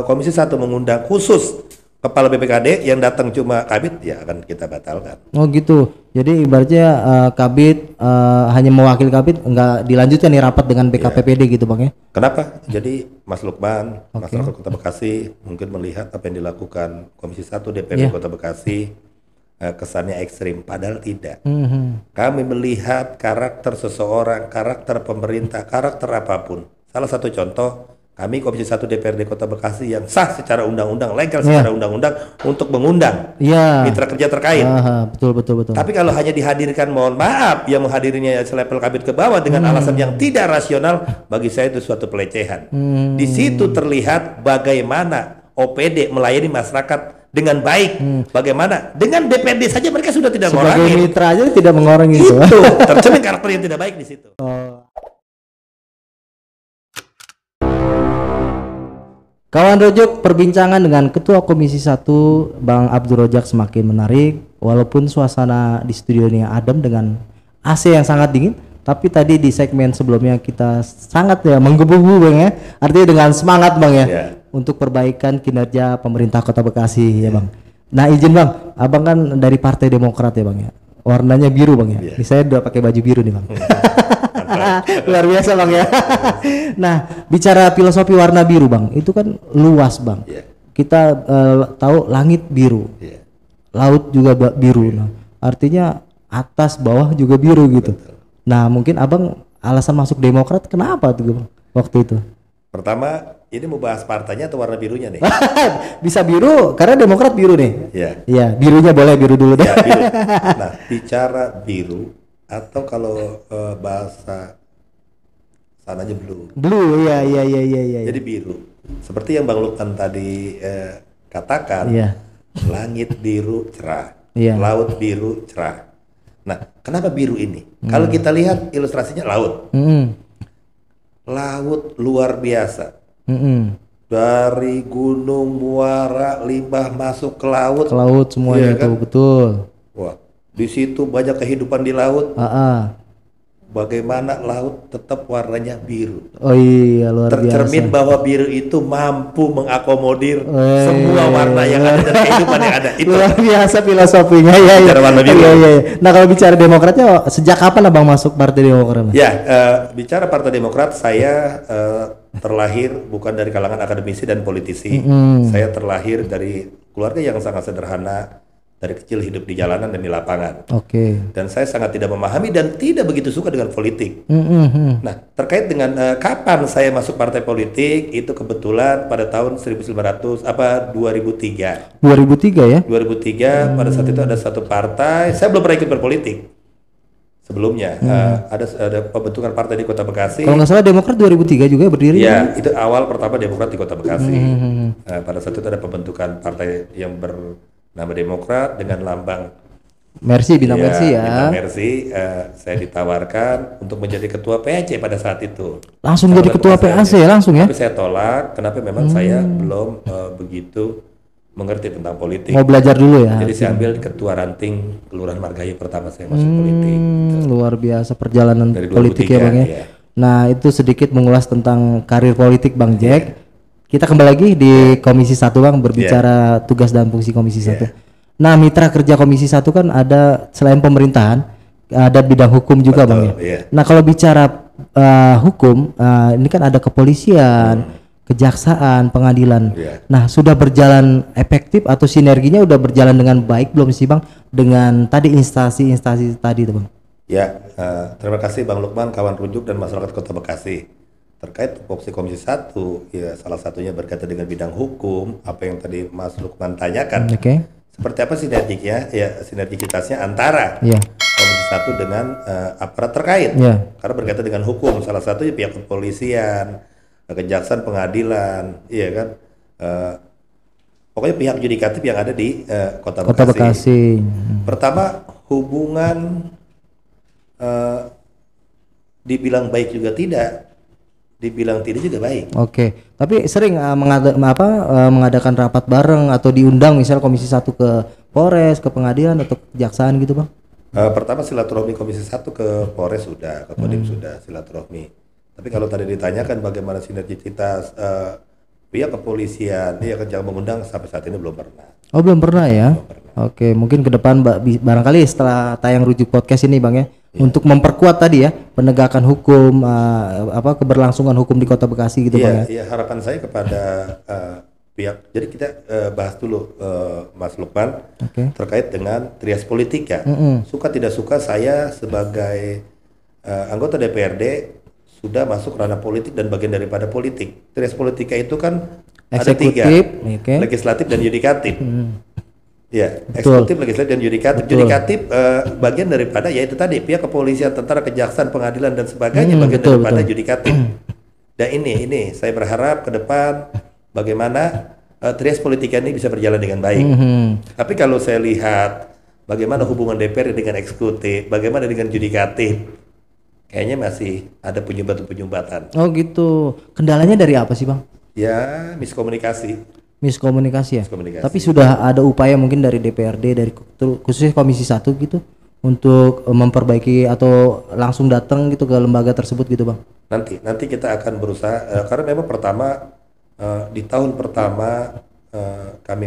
Komisi 1 mengundang khusus kepala BPKD yang datang cuma kabit, ya akan kita batalkan. Gitu. Jadi ibaratnya kabit hanya mewakili kabit, nggak dilanjutkan nih rapat dengan BKPPD gitu Bang ya? Kenapa? Jadi Mas Lukman, masyarakat Kota Bekasi mungkin melihat apa yang dilakukan Komisi 1 DPRD Kota Bekasi kesannya ekstrim, padahal tidak. Kami melihat karakter seseorang, karakter pemerintah, karakter apapun. Salah satu contoh, Kami Komisi 1 DPRD Kota Bekasi yang sah secara undang-undang, legal secara undang-undang untuk mengundang mitra kerja terkait. Betul. Tapi kalau hanya dihadirkan, mohon maaf, yang menghadirinya selevel kabit ke bawah dengan alasan yang tidak rasional, bagi saya itu suatu pelecehan. Di situ terlihat bagaimana OPD melayani masyarakat dengan baik. Bagaimana dengan DPRD saja mereka sudah tidak sebagai ngorangin. mitra aja tidak mengorangin itu. Tercermin karakter yang tidak baik di situ. Kawan Rojok, perbincangan dengan Ketua Komisi 1 Bang Abdul Rojak semakin menarik. Walaupun suasana di studio ini adem dengan AC yang sangat dingin, tapi tadi di segmen sebelumnya kita sangat menggebu-gebu Bang ya. Artinya dengan semangat Bang ya, untuk perbaikan kinerja pemerintah Kota Bekasi ya Bang. Nah izin Bang, Abang kan dari Partai Demokrat ya Bang ya. Warnanya biru Bang ya. Ini saya udah pakai baju biru nih Bang. Luar biasa Bang ya. Nah, bicara filosofi warna biru Bang, itu kan luas Bang. Kita tahu langit biru, laut juga biru. Nah, artinya atas bawah juga biru gitu. Nah, mungkin Abang alasan masuk Demokrat kenapa tuh Bang waktu itu? Pertama, ini mau bahas partainya atau warna birunya nih? Bisa biru karena Demokrat biru nih. Iya, birunya boleh biru dulu deh. Biru. Nah, bicara biru atau kalau bahasa sananya blue. Iya. Jadi biru. Seperti yang Bang Lukman tadi katakan, langit biru cerah, laut biru cerah. Nah, kenapa biru ini? Kalau kita lihat ilustrasinya laut. Laut luar biasa. Dari gunung, muara, limbah masuk ke laut. Ke laut semuanya kan? Betul. Wah, di situ banyak kehidupan di laut. Bagaimana laut tetap warnanya biru. Oh iya, luar tercermin biasa. Bahwa biru itu mampu mengakomodir semua warna yang ada dan kehidupan yang ada. Itu luar biasa filosofinya ya. Warna biru. Iya. Nah kalau bicara Demokratnya, sejak kapan Abang masuk Partai Demokrat? Bicara Partai Demokrat, saya terlahir bukan dari kalangan akademisi dan politisi. Saya terlahir dari keluarga yang sangat sederhana. Dari kecil hidup di jalanan dan di lapangan. Dan saya sangat tidak memahami dan tidak begitu suka dengan politik. Nah, terkait dengan kapan saya masuk partai politik, itu kebetulan pada tahun 2003. 2003 ya? 2003 pada saat itu ada satu partai, saya belum pernah ikut berpolitik. Sebelumnya ada pembentukan partai di Kota Bekasi. Kalau nggak salah Demokrat 2003 juga berdiri. Ya, itu awal pertama Demokrat di Kota Bekasi. Pada saat itu ada pembentukan partai yang bernama Demokrat dengan lambang Mercy, bintang Mercy ya. Bintang Mercy. Saya ditawarkan untuk menjadi ketua PAC pada saat itu. Langsung jadi ketua PAC ya langsung ya? Tapi saya tolak, kenapa memang saya belum begitu mengerti tentang politik. Mau belajar dulu ya. Jadi saya ambil ketua ranting Kelurahan Margahayu pertama saya masuk politik. Luar biasa perjalanan dari politik ya Bang ya. Nah itu sedikit mengulas tentang karir politik Bang Jack. Kita kembali lagi di Komisi 1 Bang, berbicara tugas dan fungsi Komisi 1. Nah mitra kerja Komisi 1 kan ada selain pemerintahan, ada bidang hukum juga Bang ya. Nah kalau bicara hukum, ini kan ada kepolisian, kejaksaan, pengadilan. Nah sudah berjalan efektif atau sinerginya udah berjalan dengan baik belum sih Bang dengan tadi instansi tadi tuh Bang? Terima kasih Bang Lukman, kawan rujuk dan masyarakat Kota Bekasi. Terkait tupoksi Komisi 1, ya salah satunya berkaitan dengan bidang hukum, apa yang tadi Mas Lukman tanyakan. Seperti apa sinerginya? Ya sinergitasnya antara Komisi 1 dengan aparat terkait. Karena berkaitan dengan hukum, salah satunya pihak kepolisian, kejaksaan, pengadilan, iya kan. Pokoknya pihak yudikatif yang ada di Kota Bekasi. Pertama, hubungan dibilang baik juga tidak, dibilang tidak juga baik. Tapi sering mengadakan rapat bareng atau diundang misal Komisi 1 ke Polres, ke pengadilan atau kejaksaan gitu Bang? Pertama silaturahmi Komisi 1 ke Polres sudah, ke Kodim sudah silaturahmi. Tapi kalau tadi ditanyakan bagaimana sinergitas pihak kepolisian, dia akan mengundang, sampai saat ini belum pernah. Belum pernah ya? Belum pernah. Mungkin ke depan barangkali setelah tayang rujuk podcast ini Bang ya, untuk memperkuat tadi ya penegakan hukum, keberlangsungan hukum di Kota Bekasi gitu Bang ya. Iya, harapan saya kepada pihak, jadi kita bahas dulu Mas Lukman terkait dengan trias politik ya. Suka tidak suka saya sebagai anggota DPRD sudah masuk ranah politik dan bagian daripada politik. Trias politika itu kan eksekutif, ada 3, legislatif dan yudikatif. Ya, eksekutif, legislatif dan yudikatif. Yudikatif bagian daripada yaitu tadi pihak kepolisian, tentara, kejaksaan, pengadilan dan sebagainya bagian daripada yudikatif. Dan ini saya berharap ke depan bagaimana trias politika ini bisa berjalan dengan baik. Tapi kalau saya lihat bagaimana hubungan DPR dengan eksekutif, bagaimana dengan yudikatif, kayaknya masih ada penyumbatan-penyumbatan. Oh gitu. Kendalanya dari apa sih Bang? Ya, miskomunikasi ya. Tapi sudah ada upaya mungkin dari DPRD, dari khususnya Komisi 1 gitu untuk memperbaiki atau langsung datang gitu ke lembaga tersebut gitu Bang? Nanti kita akan berusaha karena memang pertama di tahun pertama kami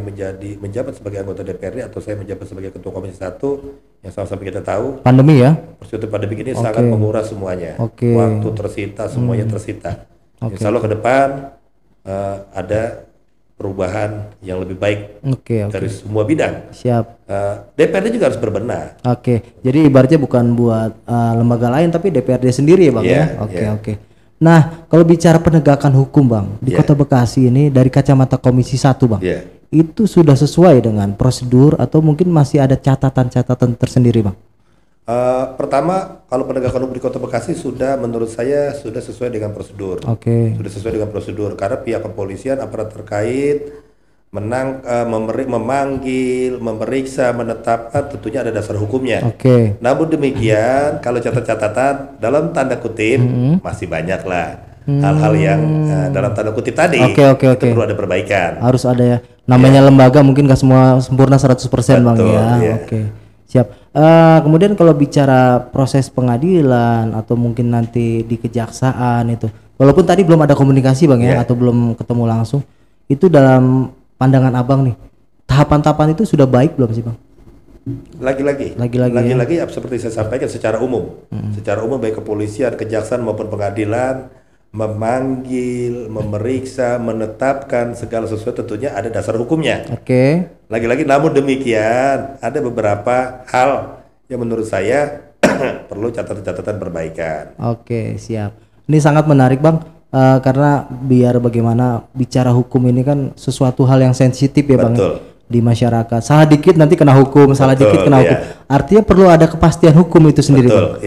menjabat sebagai anggota DPRD atau saya menjabat sebagai ketua Komisi 1 yang sama-sama kita tahu pandemi ya. Persiapan pandemi ini sangat menguras semuanya. Waktu tersita, semuanya tersita. Insya Allah ke depan ada perubahan yang lebih baik dari semua bidang. Siap. DPRD juga harus berbenah. Jadi ibaratnya bukan buat lembaga lain tapi DPRD sendiri ya Bang ya. Oke. Nah, kalau bicara penegakan hukum Bang di Kota Bekasi ini dari kacamata Komisi 1 Bang, itu sudah sesuai dengan prosedur atau mungkin masih ada catatan-catatan tersendiri Bang? Pertama, kalau penegakan hukum di Kota Bekasi sudah menurut saya sudah sesuai dengan prosedur. Sudah sesuai dengan prosedur karena pihak kepolisian, aparat terkait memanggil, memeriksa, menetapkan tentunya ada dasar hukumnya. Namun demikian, kalau catatan dalam tanda kutip masih banyak lah hal-hal yang dalam tanda kutip tadi itu perlu ada perbaikan. Harus ada ya. Namanya lembaga mungkin gak semua sempurna 100% Bang ya. Siap. Kemudian kalau bicara proses pengadilan atau mungkin nanti di kejaksaan itu, walaupun tadi belum ada komunikasi Bang ya atau belum ketemu langsung, itu dalam pandangan Abang nih, tahapan-tahapan itu sudah baik belum sih Bang? Lagi-lagi seperti saya sampaikan secara umum. Secara umum baik kepolisian, kejaksaan maupun pengadilan memanggil, memeriksa, menetapkan segala sesuatu tentunya ada dasar hukumnya. Lagi-lagi namun demikian ada beberapa hal yang menurut saya perlu catatan-catatan perbaikan. Siap. Ini sangat menarik Bang. Karena biar bagaimana bicara hukum ini kan sesuatu hal yang sensitif ya Bang di masyarakat. Salah dikit nanti kena hukum, salah dikit kena hukum. Artinya perlu ada kepastian hukum itu sendiri Bang.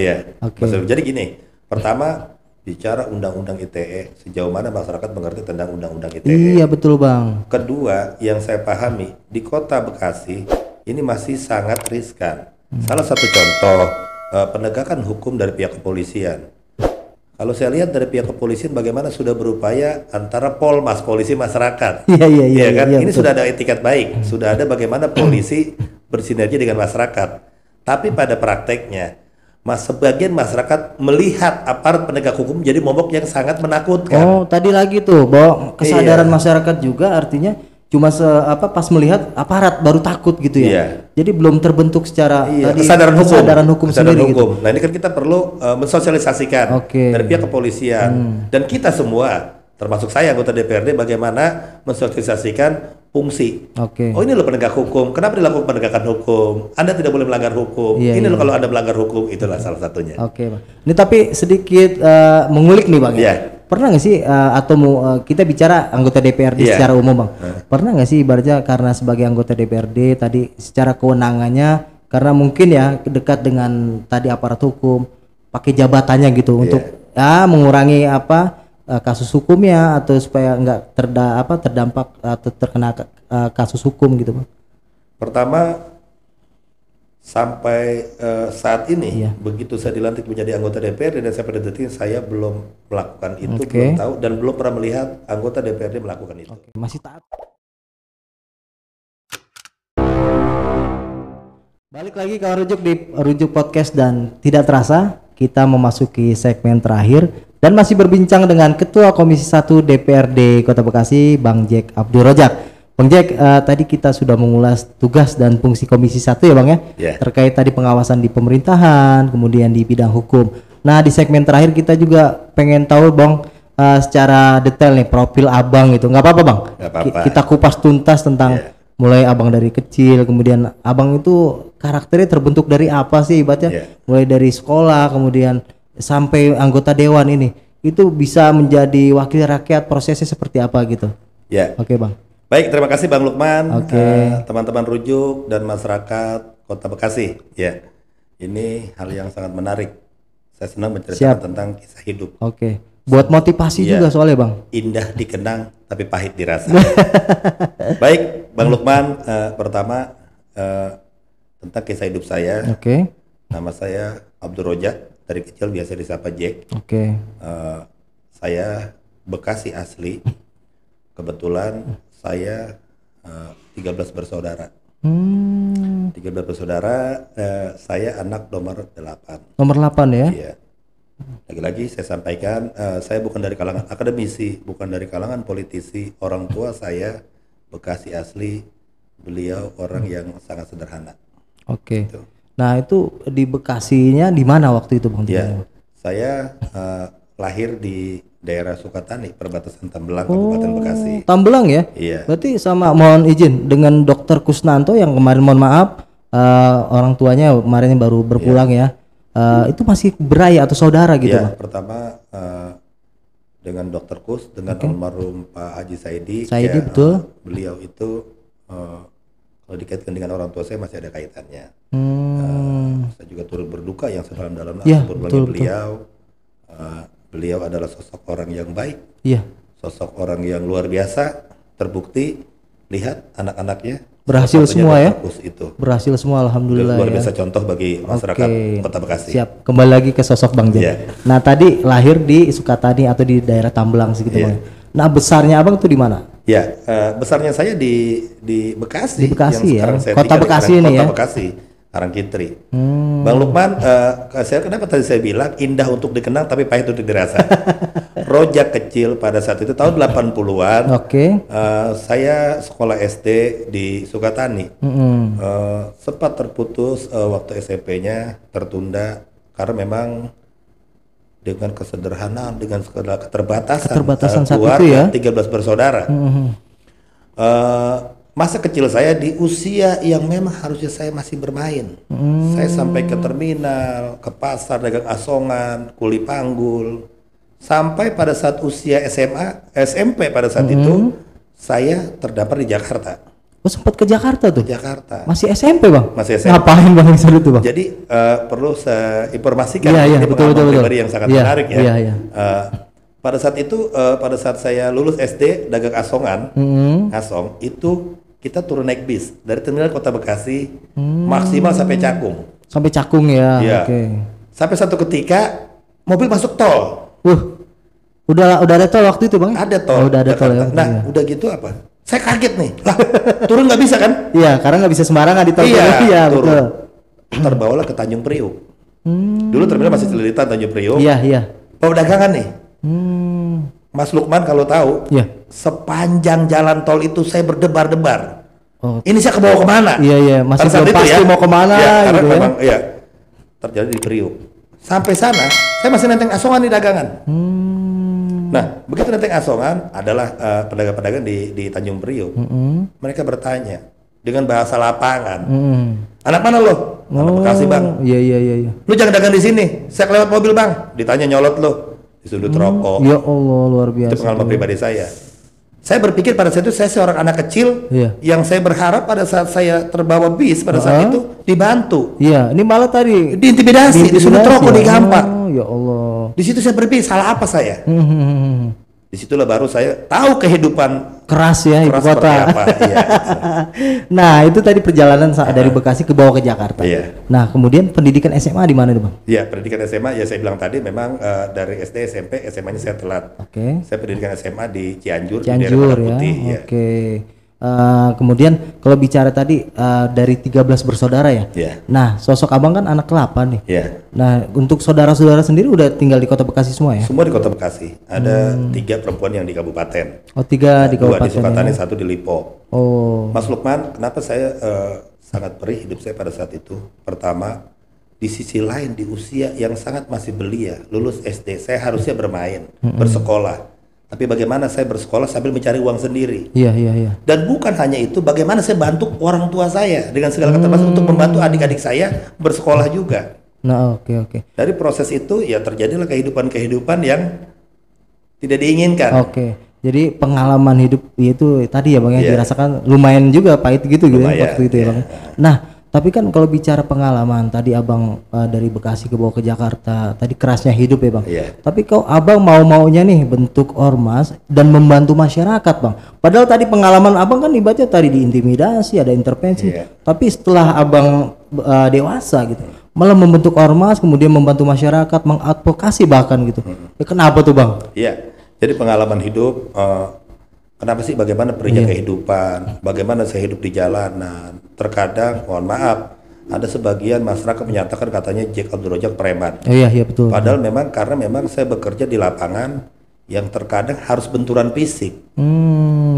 Jadi gini, pertama bicara undang-undang ITE, sejauh mana masyarakat mengerti tentang undang-undang ITE. Iya betul Bang. Kedua, yang saya pahami di Kota Bekasi ini masih sangat riskan. Salah satu contoh penegakan hukum dari pihak kepolisian. Kalau saya lihat dari pihak kepolisian bagaimana sudah berupaya antara Polmas, polisi masyarakat. Iya kan? Ini betul. Sudah ada etikat baik, sudah ada bagaimana polisi bersinergi dengan masyarakat. Tapi pada prakteknya, sebagian masyarakat melihat aparat penegak hukum jadi momok yang sangat menakutkan. Tadi lagi tuh bahwa kesadaran masyarakat juga artinya cuma pas melihat aparat baru takut gitu ya. Jadi belum terbentuk secara kesadaran hukum sendiri gitu. Nah, ini kan kita perlu mensosialisasikan dari pihak kepolisian dan kita semua termasuk saya anggota DPRD bagaimana mensosialisasikan fungsi. Ini loh penegak hukum. Kenapa dilakukan penegakan hukum? Anda tidak boleh melanggar hukum. Ini loh kalau Anda melanggar hukum, itulah salah satunya. Bang. Ini tapi sedikit mengulik nih Bang. Pernah nggak sih kita bicara anggota DPRD secara umum Bang, pernah nggak sih ibaratnya karena sebagai anggota DPRD tadi secara kewenangannya karena mungkin ya dekat dengan tadi aparat hukum pakai jabatannya gitu untuk mengurangi kasus hukumnya atau supaya nggak terdampak atau terkena kasus hukum gitu Bang? Pertama sampai saat ini begitu saya dilantik menjadi anggota DPRD dan sampai detik ini saya belum melakukan itu, belum tahu dan belum pernah melihat anggota DPRD melakukan itu. Masih taat. Balik lagi kawan Rujuk di Rujuk Podcast dan tidak terasa kita memasuki segmen terakhir dan masih berbincang dengan Ketua Komisi 1 DPRD Kota Bekasi Bang Jack Abdul Rojak. Bang Jack, tadi kita sudah mengulas tugas dan fungsi Komisi 1 ya Bang ya, terkait tadi pengawasan di pemerintahan, kemudian di bidang hukum. Nah di segmen terakhir kita juga pengen tahu Bang secara detail nih profil Abang gitu, nggak apa-apa Bang? Nggak apa-apa. Kita kupas tuntas tentang mulai Abang dari kecil, kemudian Abang itu karakternya terbentuk dari apa sih ibaratnya, mulai dari sekolah, kemudian sampai anggota dewan ini. itu bisa menjadi wakil rakyat, prosesnya seperti apa gitu. Ya. Oke Bang. Baik, terima kasih Bang Lukman, Oke. teman-teman Rujuk dan masyarakat Kota Bekasi. Ya, ini hal yang sangat menarik. Saya senang menceritakan tentang kisah hidup. Oke. Buat motivasi Ya. juga soalnya Bang. Indah dikenang tapi pahit dirasa. Baik, Bang Lukman, pertama tentang kisah hidup saya. Oke. Nama saya Abdul Rojak, dari kecil biasa disapa Jack. Oke. Saya Bekasi asli. Kebetulan saya 13 bersaudara. 13 bersaudara, saya anak nomor 8. Nomor 8 ya. Iya. Lagi-lagi saya sampaikan, saya bukan dari kalangan akademisi, bukan dari kalangan politisi. Orang tua saya Bekasi asli, beliau orang yang sangat sederhana. Oke. Gitu. Nah itu di Bekasinya di mana waktu itu Bang? Ya, saya lahir di daerah Sukatani, perbatasan Tambelang, Kabupaten Bekasi. Tambelang ya? Iya. Berarti sama, mohon izin, dengan Dokter Kusnanto yang kemarin, mohon maaf, orang tuanya kemarin yang baru berpulang ya. Itu masih beraya atau saudara gitu Ya, Bang? pertama dengan Dokter Kus, dengan almarhum Pak Haji Saidi. Saidi, ya, betul. Beliau itu kalau dikaitkan dengan orang tua saya masih ada kaitannya. Saya juga turut berduka yang sedalam-dalamnya Ya, berpulangnya beliau. Beliau adalah sosok orang yang baik, Iya. sosok orang yang luar biasa. Terbukti, lihat anak-anaknya Berhasil salah satunya semua ya? Dr. Kus itu Berhasil semua alhamdulillah luar ya. biasa contoh bagi masyarakat Kota Bekasi. Siap. Kembali lagi ke sosok Bang Jen. Iya. Nah tadi lahir di Sukatani atau di daerah Tambelang segitu Iya. Bang. Nah besarnya Abang tuh di mana? Ya, besarnya saya di Bekasi. Di Bekasi ya? Sekarang saya Kota tinggal di Bekasi ini Kota ya? Bekasi, Karangkitri. Bang Lukman, saya kenapa tadi saya bilang indah untuk dikenang tapi pahit untuk dirasa. Rojak kecil pada saat itu tahun 80-an. Oke. Saya sekolah SD di Sukatani. Sempat terputus waktu SMP-nya, tertunda karena memang dengan kesederhanaan, dengan segala keterbatasan saat keluarga, itu ya? 13 bersaudara. Masa kecil saya di usia yang memang harusnya saya masih bermain. Saya sampai ke terminal, ke pasar, dagang asongan, kuli panggul. Sampai pada saat usia SMA, SMP pada saat itu, saya terdampar di Jakarta. Oh sempat ke Jakarta tuh? Jakarta. Masih SMP Bang? Masih SMP. Ngapain Bang di sana tuh Bang? Jadi perlu saya informasikan, Iya, ini betul, pengalaman betul. pribadi yang sangat Iya, menarik ya. iya, iya. Pada saat itu, pada saat saya lulus SD dagang asongan, asong itu kita turun naik bis dari terminal Kota Bekasi maksimal sampai Cakung. Sampai Cakung ya? Iya. Oke. Sampai satu ketika mobil masuk tol. Udah ada tol waktu itu Bang? Ada tol. Oh, udah ada tol ya. Nah, Iya. udah gitu apa? Saya kaget nih. Lah, turun nggak bisa kan? Iya, karena nggak bisa sembarangan di tol. Iya, turun. betul. Terbawalah ke Tanjung Priuk. Dulu terminal masih Celilitan, Tanjung Priuk. Iya, iya. Bawa dagangan nih. Mas Lukman kalau tahu, Iya. sepanjang jalan tol itu saya berdebar-debar. Oh. Ini saya kebawa kemana? Iya, iya, masih Pada saat belum itu pasti mau kemana Ya, karena gitu ya. memang iya, terjadi di Priuk. Sampai sana, saya masih nenteng asongan di dagangan. Nah, begitu nenteng asongan adalah pedagang-pedagang di Tanjung Priuk. Mereka bertanya dengan bahasa lapangan. Anak mana lo? Anak Bekasi Bang. Iya, iya, iya, iya. Lu jangan dagang di sini. Saya kelewat mobil Bang. Ditanya nyolot lo di sudut rokok. Ya Allah, luar biasa. Itu pengalaman pribadi saya. Saya berpikir pada saat itu saya seorang anak kecil Iya. yang saya berharap pada saat saya terbawa bis pada saat itu dibantu, Iya, ini malah tadi diintimidasi, disuruh rokok, digampar. Oh, ya Allah. Di situ saya berpikir salah apa saya? Disitulah baru saya tahu kehidupan Keras ya ibu keras kota. seperti apa. Iya. Nah, itu tadi perjalanan dari Bekasi ke bawah ke Jakarta. Iya. Nah, kemudian pendidikan SMA di mana tuh, Bang? Ya, pendidikan SMA ya saya bilang tadi memang dari SD, SMP, SMA-nya saya telat. Oke. Saya pendidikan SMA di Cianjur, di Cianjur daerah Padang ya. Putih. Ya. Oke. Kemudian kalau bicara tadi dari 13 bersaudara ya. Iya. Nah, sosok Abang kan anak ke-8 nih. Ya. Nah, untuk saudara-saudara sendiri udah tinggal di Kota Bekasi semua ya? Semua di Kota Bekasi. Ada 3 perempuan yang di kabupaten. Oh, 3 di 2 kabupaten. di Sukatani, Ya? 1 di Lipo. Oh. Mas Lukman, kenapa saya sangat perih hidup saya pada saat itu? Pertama, di sisi lain di usia yang sangat masih belia, lulus SD, saya harusnya bermain, bersekolah. Tapi bagaimana saya bersekolah sambil mencari uang sendiri? Iya, iya, iya. Dan bukan hanya itu, bagaimana saya bantu orang tua saya dengan segala keterbatasan untuk membantu adik-adik saya bersekolah juga. Nah, oke, oke. Dari proses itu ya terjadilah kehidupan-kehidupan yang tidak diinginkan. Oke. Jadi pengalaman hidup itu tadi ya Bang yang dirasakan lumayan juga pahit gitu ya waktu itu ya Bang. Nah, tapi kan kalau bicara pengalaman tadi Abang dari Bekasi ke bawah ke Jakarta, tadi kerasnya hidup ya Bang. Tapi kau Abang mau-maunya nih bentuk ormas dan membantu masyarakat Bang. Padahal tadi pengalaman Abang kan ibaratnya tadi diintimidasi, ada intervensi. Tapi setelah Abang dewasa gitu, malah membentuk ormas, kemudian membantu masyarakat, mengadvokasi bahkan gitu. Ya, kenapa tuh Bang? Iya. Jadi pengalaman hidup, kenapa sih bagaimana perinjak kehidupan, bagaimana saya hidup di jalanan. Terkadang, mohon maaf, ada sebagian masyarakat menyatakan katanya Jack Abdul Rojak preman. Iya betul. Padahal memang karena memang saya bekerja di lapangan yang terkadang harus benturan fisik.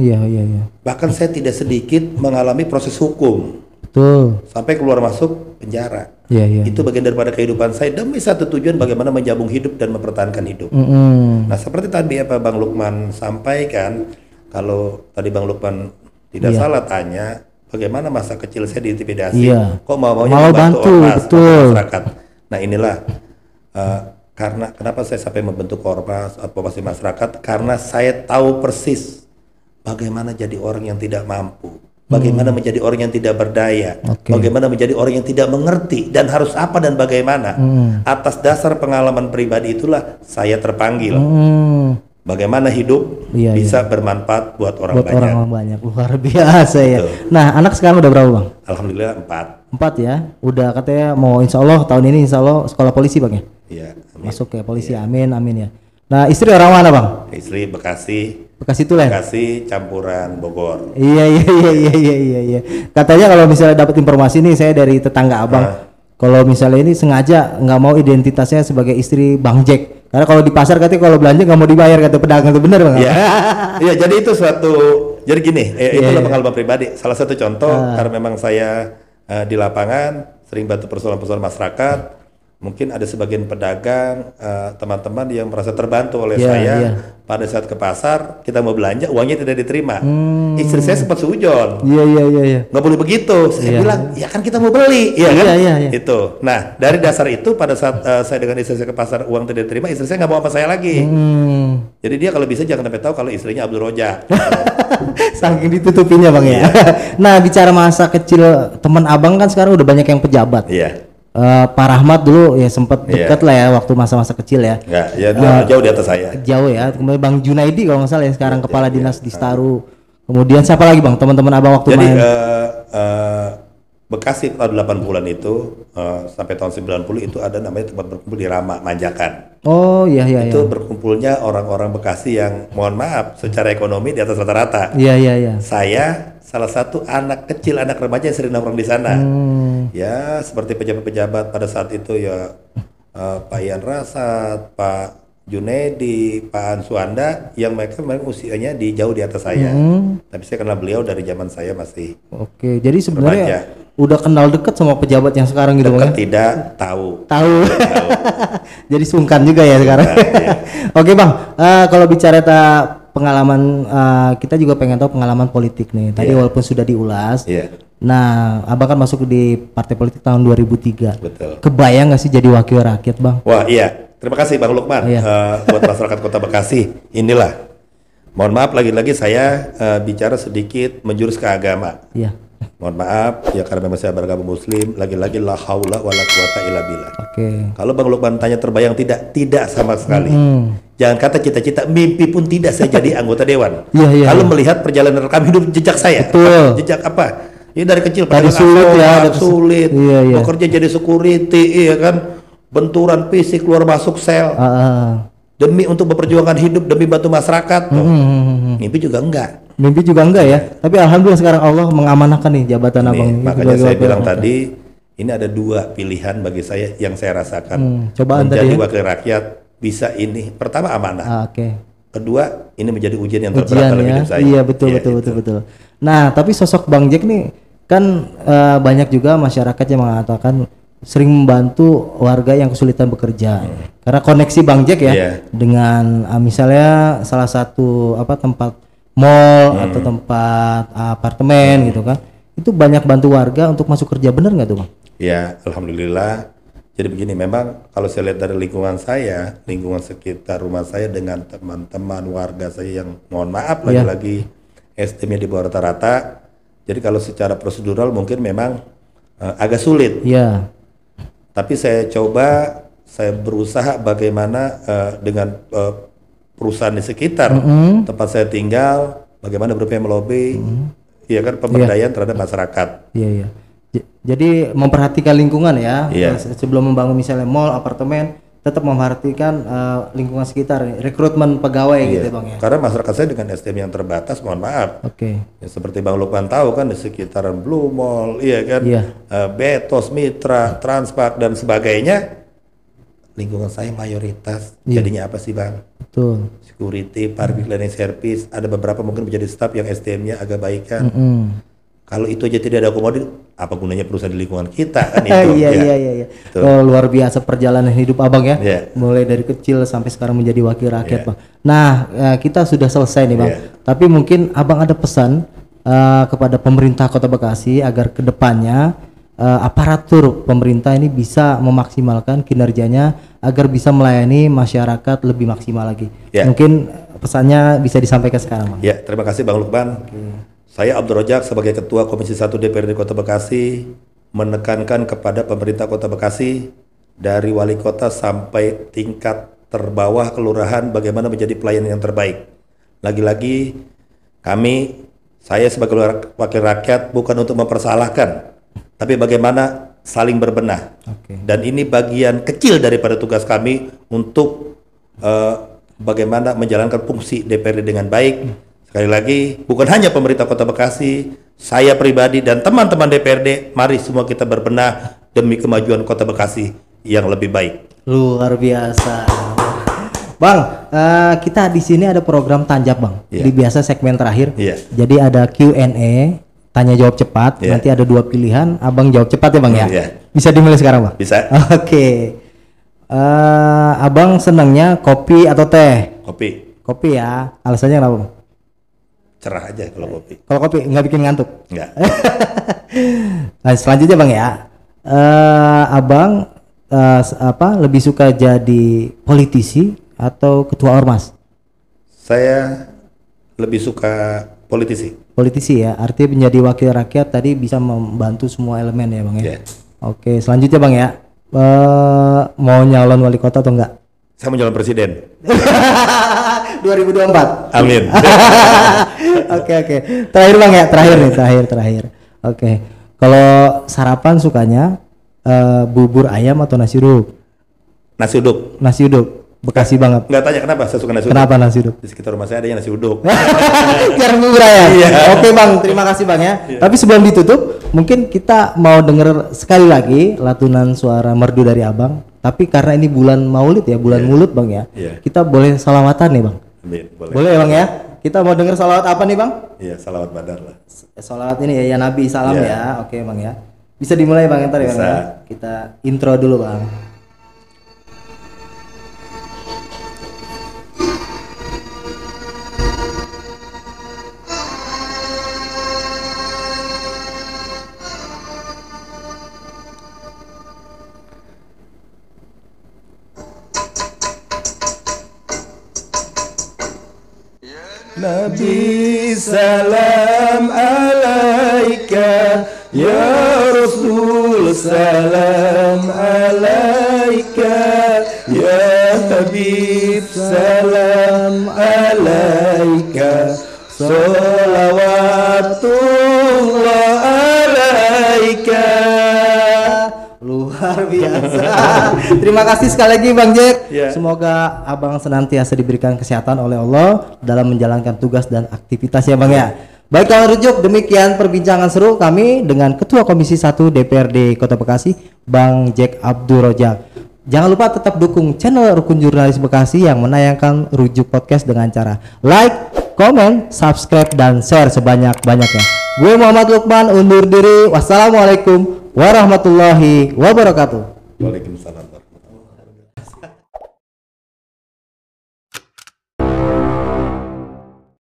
Iya. Bahkan saya tidak sedikit mengalami proses hukum. Betul. Sampai keluar masuk penjara. Iya. Itu bagian daripada kehidupan saya demi satu tujuan bagaimana menjabung hidup dan mempertahankan hidup. Nah seperti tadi apa Bang Lukman sampaikan, kalau tadi Bang Lukman tidak salah tanya, bagaimana masa kecil saya diintimidasi, kok mau-maunya membantu ormas masyarakat. Nah inilah karena kenapa saya sampai membentuk ormas advokasi masyarakat, karena saya tahu persis bagaimana jadi orang yang tidak mampu. Bagaimana menjadi orang yang tidak berdaya, bagaimana menjadi orang yang tidak mengerti dan harus apa dan bagaimana. Atas dasar pengalaman pribadi itulah saya terpanggil. Bagaimana hidup bisa bermanfaat buat orang banyak. Orang banyak, luar biasa ya. Nah, anak sekarang udah berapa Bang? Alhamdulillah 4. 4 ya. Udah katanya mau insya Allah tahun ini insya Allah sekolah polisi Bang ya? Iya. Masuk ya polisi, amin ya. Nah, istri orang mana Bang? Istri Bekasi. Bekasi Tulen. Bekasi campuran Bogor. Iya. Katanya kalau misalnya dapat informasi nih saya dari tetangga Abang. Kalau misalnya ini sengaja nggak mau identitasnya sebagai istri Bang Jack. Karena kalau di pasar katanya kalau belanja nggak mau dibayar kata pedagang, itu benar Bang? Iya, jadi itu jadi gini, itulah pengalaman pribadi. Salah satu contoh karena memang saya di lapangan sering bantu persoalan-persoalan masyarakat. Mungkin ada sebagian pedagang, teman-teman yang merasa terbantu oleh saya pada saat ke pasar, kita mau belanja, uangnya tidak diterima. Istri saya sempat seujon. Iya. Nggak boleh begitu. Saya bilang, ya kan kita mau beli, kan? Itu. Nah, dari dasar itu pada saat saya dengan istri saya ke pasar, uang tidak diterima, istri saya nggak mau sama saya lagi. Jadi dia kalau bisa jangan sampai tahu kalau istrinya Abdul Rojak. Saking ditutupinya Bang ya. Nah, bicara masa kecil teman Abang kan sekarang udah banyak yang pejabat. Iya. Pak Rahmat dulu ya sempat dekat lah ya waktu masa-masa kecil ya. Jauh di atas saya. Jauh ya. Kemudian Bang Junaidi kalau nggak salah ya sekarang kepala dinas di Staru. Kemudian siapa lagi Bang teman-teman Abang waktu main? Bekasi tahun 80-an itu sampai tahun 90 itu ada namanya tempat berkumpul di Rama Manjakan. Oh iya. Itu berkumpulnya orang-orang Bekasi yang mohon maaf secara ekonomi di atas rata-rata. Iya. Saya salah satu anak kecil, anak remaja yang sering nongkrong di sana. Ya, seperti pejabat-pejabat pada saat itu ya Pak Ian Rasad, Pak Junedi, Pak Ansuanda, yang mereka memang usianya jauh di atas saya. Tapi saya kenal beliau dari zaman saya masih. Oke, jadi sebenarnya udah kenal dekat sama pejabat yang sekarang gitu Dekat tidak, tahu. Jadi sungkan juga ya sekarang. Oke Bang, kalau bicara pengalaman kita juga pengen tahu pengalaman politik nih. Tadi walaupun sudah diulas. Nah, Abang kan masuk di partai politik tahun 2003. Betul. Kebayang nggak sih jadi wakil rakyat Bang? Wah iya. Terima kasih Bang Lukman. Buat masyarakat Kota Bekasi. Inilah. Mohon maaf lagi-lagi saya bicara sedikit menjurus ke agama. Iya. Mohon maaf ya karena memang saya beragama Muslim. Lagi-lagi la haula wala quwata illa billah. Oke. Kalau Bang Lukman tanya terbayang tidak sama sekali. Jangan kata cita-cita, mimpi pun tidak saya jadi anggota dewan. Kalau melihat perjalanan rekam hidup jejak saya. Jejak apa? Ini dari kecil dari sulit bekerja jadi security, iya kan, benturan fisik keluar masuk sel, demi untuk memperjuangkan hidup, demi bantu masyarakat. Mimpi juga enggak ya, tapi alhamdulillah sekarang Allah mengamanahkan nih jabatan Abang. Makanya saya bilang tadi, ini ada 2 pilihan bagi saya yang saya rasakan. Cobaan menjadi wakil rakyat bisa ini, pertama amanah. Kedua, ini menjadi ujian yang terberat dalam hidup saya. Iya betul. Nah, tapi sosok Bang Jack nih kan banyak juga masyarakat yang mengatakan sering membantu warga yang kesulitan bekerja. Karena koneksi Bang Jack ya dengan misalnya salah satu tempat mall atau tempat apartemen gitu kan. Itu banyak bantu warga untuk masuk kerja, bener nggak tuh Bang? Ya, alhamdulillah Jadi begini, memang kalau saya lihat dari lingkungan saya, lingkungan sekitar rumah saya dengan teman-teman warga saya yang mohon maaf lagi-lagi SDM-nya di bawah rata-rata. Jadi kalau secara prosedural mungkin memang agak sulit. Iya. Tapi saya berusaha bagaimana dengan perusahaan di sekitar tempat saya tinggal, bagaimana berupaya melobi, ya kan, pemberdayaan terhadap masyarakat. Iya, iya. Jadi memperhatikan lingkungan ya. Iya. Sebelum membangun misalnya mall, apartemen, tetap memperhatikan lingkungan sekitar, rekrutmen pegawai gitu Bang ya. Karena masyarakat saya dengan SDM yang terbatas, mohon maaf. Oke. Ya, seperti Bang Lukman tahu kan di sekitaran Blue Mall, iya kan, Betos, Mitra, Transpark dan sebagainya, lingkungan saya mayoritas jadinya apa sih Bang? Betul. Security, public cleaning service, ada beberapa mungkin menjadi staff yang SDM-nya agak baik kan. Kalau itu aja tidak ada akomodir, apa gunanya perusahaan di lingkungan kita kan itu? Iya. Oh, luar biasa perjalanan hidup Abang ya. Yeah. Mulai dari kecil sampai sekarang menjadi wakil rakyat Bang. Nah, kita sudah selesai nih Bang. Tapi mungkin Abang ada pesan kepada pemerintah Kota Bekasi agar kedepannya aparatur pemerintah ini bisa memaksimalkan kinerjanya agar bisa melayani masyarakat lebih maksimal lagi. Mungkin pesannya bisa disampaikan sekarang Bang. Ya, terima kasih Bang Lukman. Saya Abdul Rojak sebagai Ketua Komisi 1 DPRD Kota Bekasi menekankan kepada pemerintah Kota Bekasi dari wali kota sampai tingkat terbawah kelurahan bagaimana menjadi pelayan yang terbaik. Lagi-lagi saya sebagai wakil rakyat bukan untuk mempersalahkan, tapi bagaimana saling berbenah. Dan ini bagian kecil daripada tugas kami untuk bagaimana menjalankan fungsi DPRD dengan baik. Sekali lagi, bukan hanya pemerintah Kota Bekasi, saya pribadi dan teman-teman DPRD, mari semua kita berbenah demi kemajuan Kota Bekasi yang lebih baik. Luar biasa. Bang, kita di sini ada program Tanjap Bang. Di biasa segmen terakhir. Jadi ada Q&A, tanya jawab cepat. Nanti ada 2 pilihan, Abang jawab cepat ya Bang ya. Bisa dimulai sekarang Bang? Bisa. Oke. Abang senangnya kopi atau teh? Kopi. Kopi ya. Alasannya kenapa Bang? Cerah aja kalau kopi. Kalau kopi nggak bikin ngantuk? Nggak. Nah selanjutnya Bang ya, Abang lebih suka jadi politisi atau ketua ormas? Saya lebih suka politisi. Politisi ya, artinya menjadi wakil rakyat tadi bisa membantu semua elemen ya Bang ya. Oke, selanjutnya Bang ya, mau nyalon wali kota atau enggak? Saya mau nyalon presiden. 2024. Amin. Oke. Terakhir Bang ya, terakhir. Oke. Kalau sarapan sukanya bubur ayam atau nasi uduk? Nasi uduk. Nasi uduk. Bekasi banget. Enggak tanya kenapa saya suka nasi uduk. Kenapa nasi uduk? Di sekitar rumah saya adanya nasi uduk. Biar bubur ayam. Oke Bang, terima kasih Bang ya. Tapi sebelum ditutup, mungkin kita mau denger sekali lagi latunan suara merdu dari Abang. Tapi karena ini bulan Maulid ya, bulan mulut Bang ya. Kita boleh salawatan nih Bang. Boleh ya Bang ya. Kita mau denger salawat apa nih Bang? Iya, salawat badar lah. Salawat ini ya Nabi salam ya. Oke Bang ya. Bisa dimulai Bang ntar ya Bang ya. Kita intro dulu Bang. Nabi salam alaika, ya Rasul salam alaika, ya Habib salam alaika, salawatullah alaika. Luar biasa. Terima kasih sekali lagi Bang Jack. Semoga Abang senantiasa diberikan kesehatan oleh Allah dalam menjalankan tugas dan aktivitas ya Bang ya. Baik kawan rujuk, demikian perbincangan seru kami dengan Ketua Komisi 1 DPRD Kota Bekasi, Bang Jack Abdul Rojak. Jangan lupa tetap dukung channel Rukun Jurnalis Bekasi yang menayangkan Rujuk Podcast dengan cara like, komen, subscribe, dan share sebanyak-banyaknya. Gue Muhammad Lukman undur diri. Wassalamualaikum warahmatullahi wabarakatuh. Waalaikumsalam.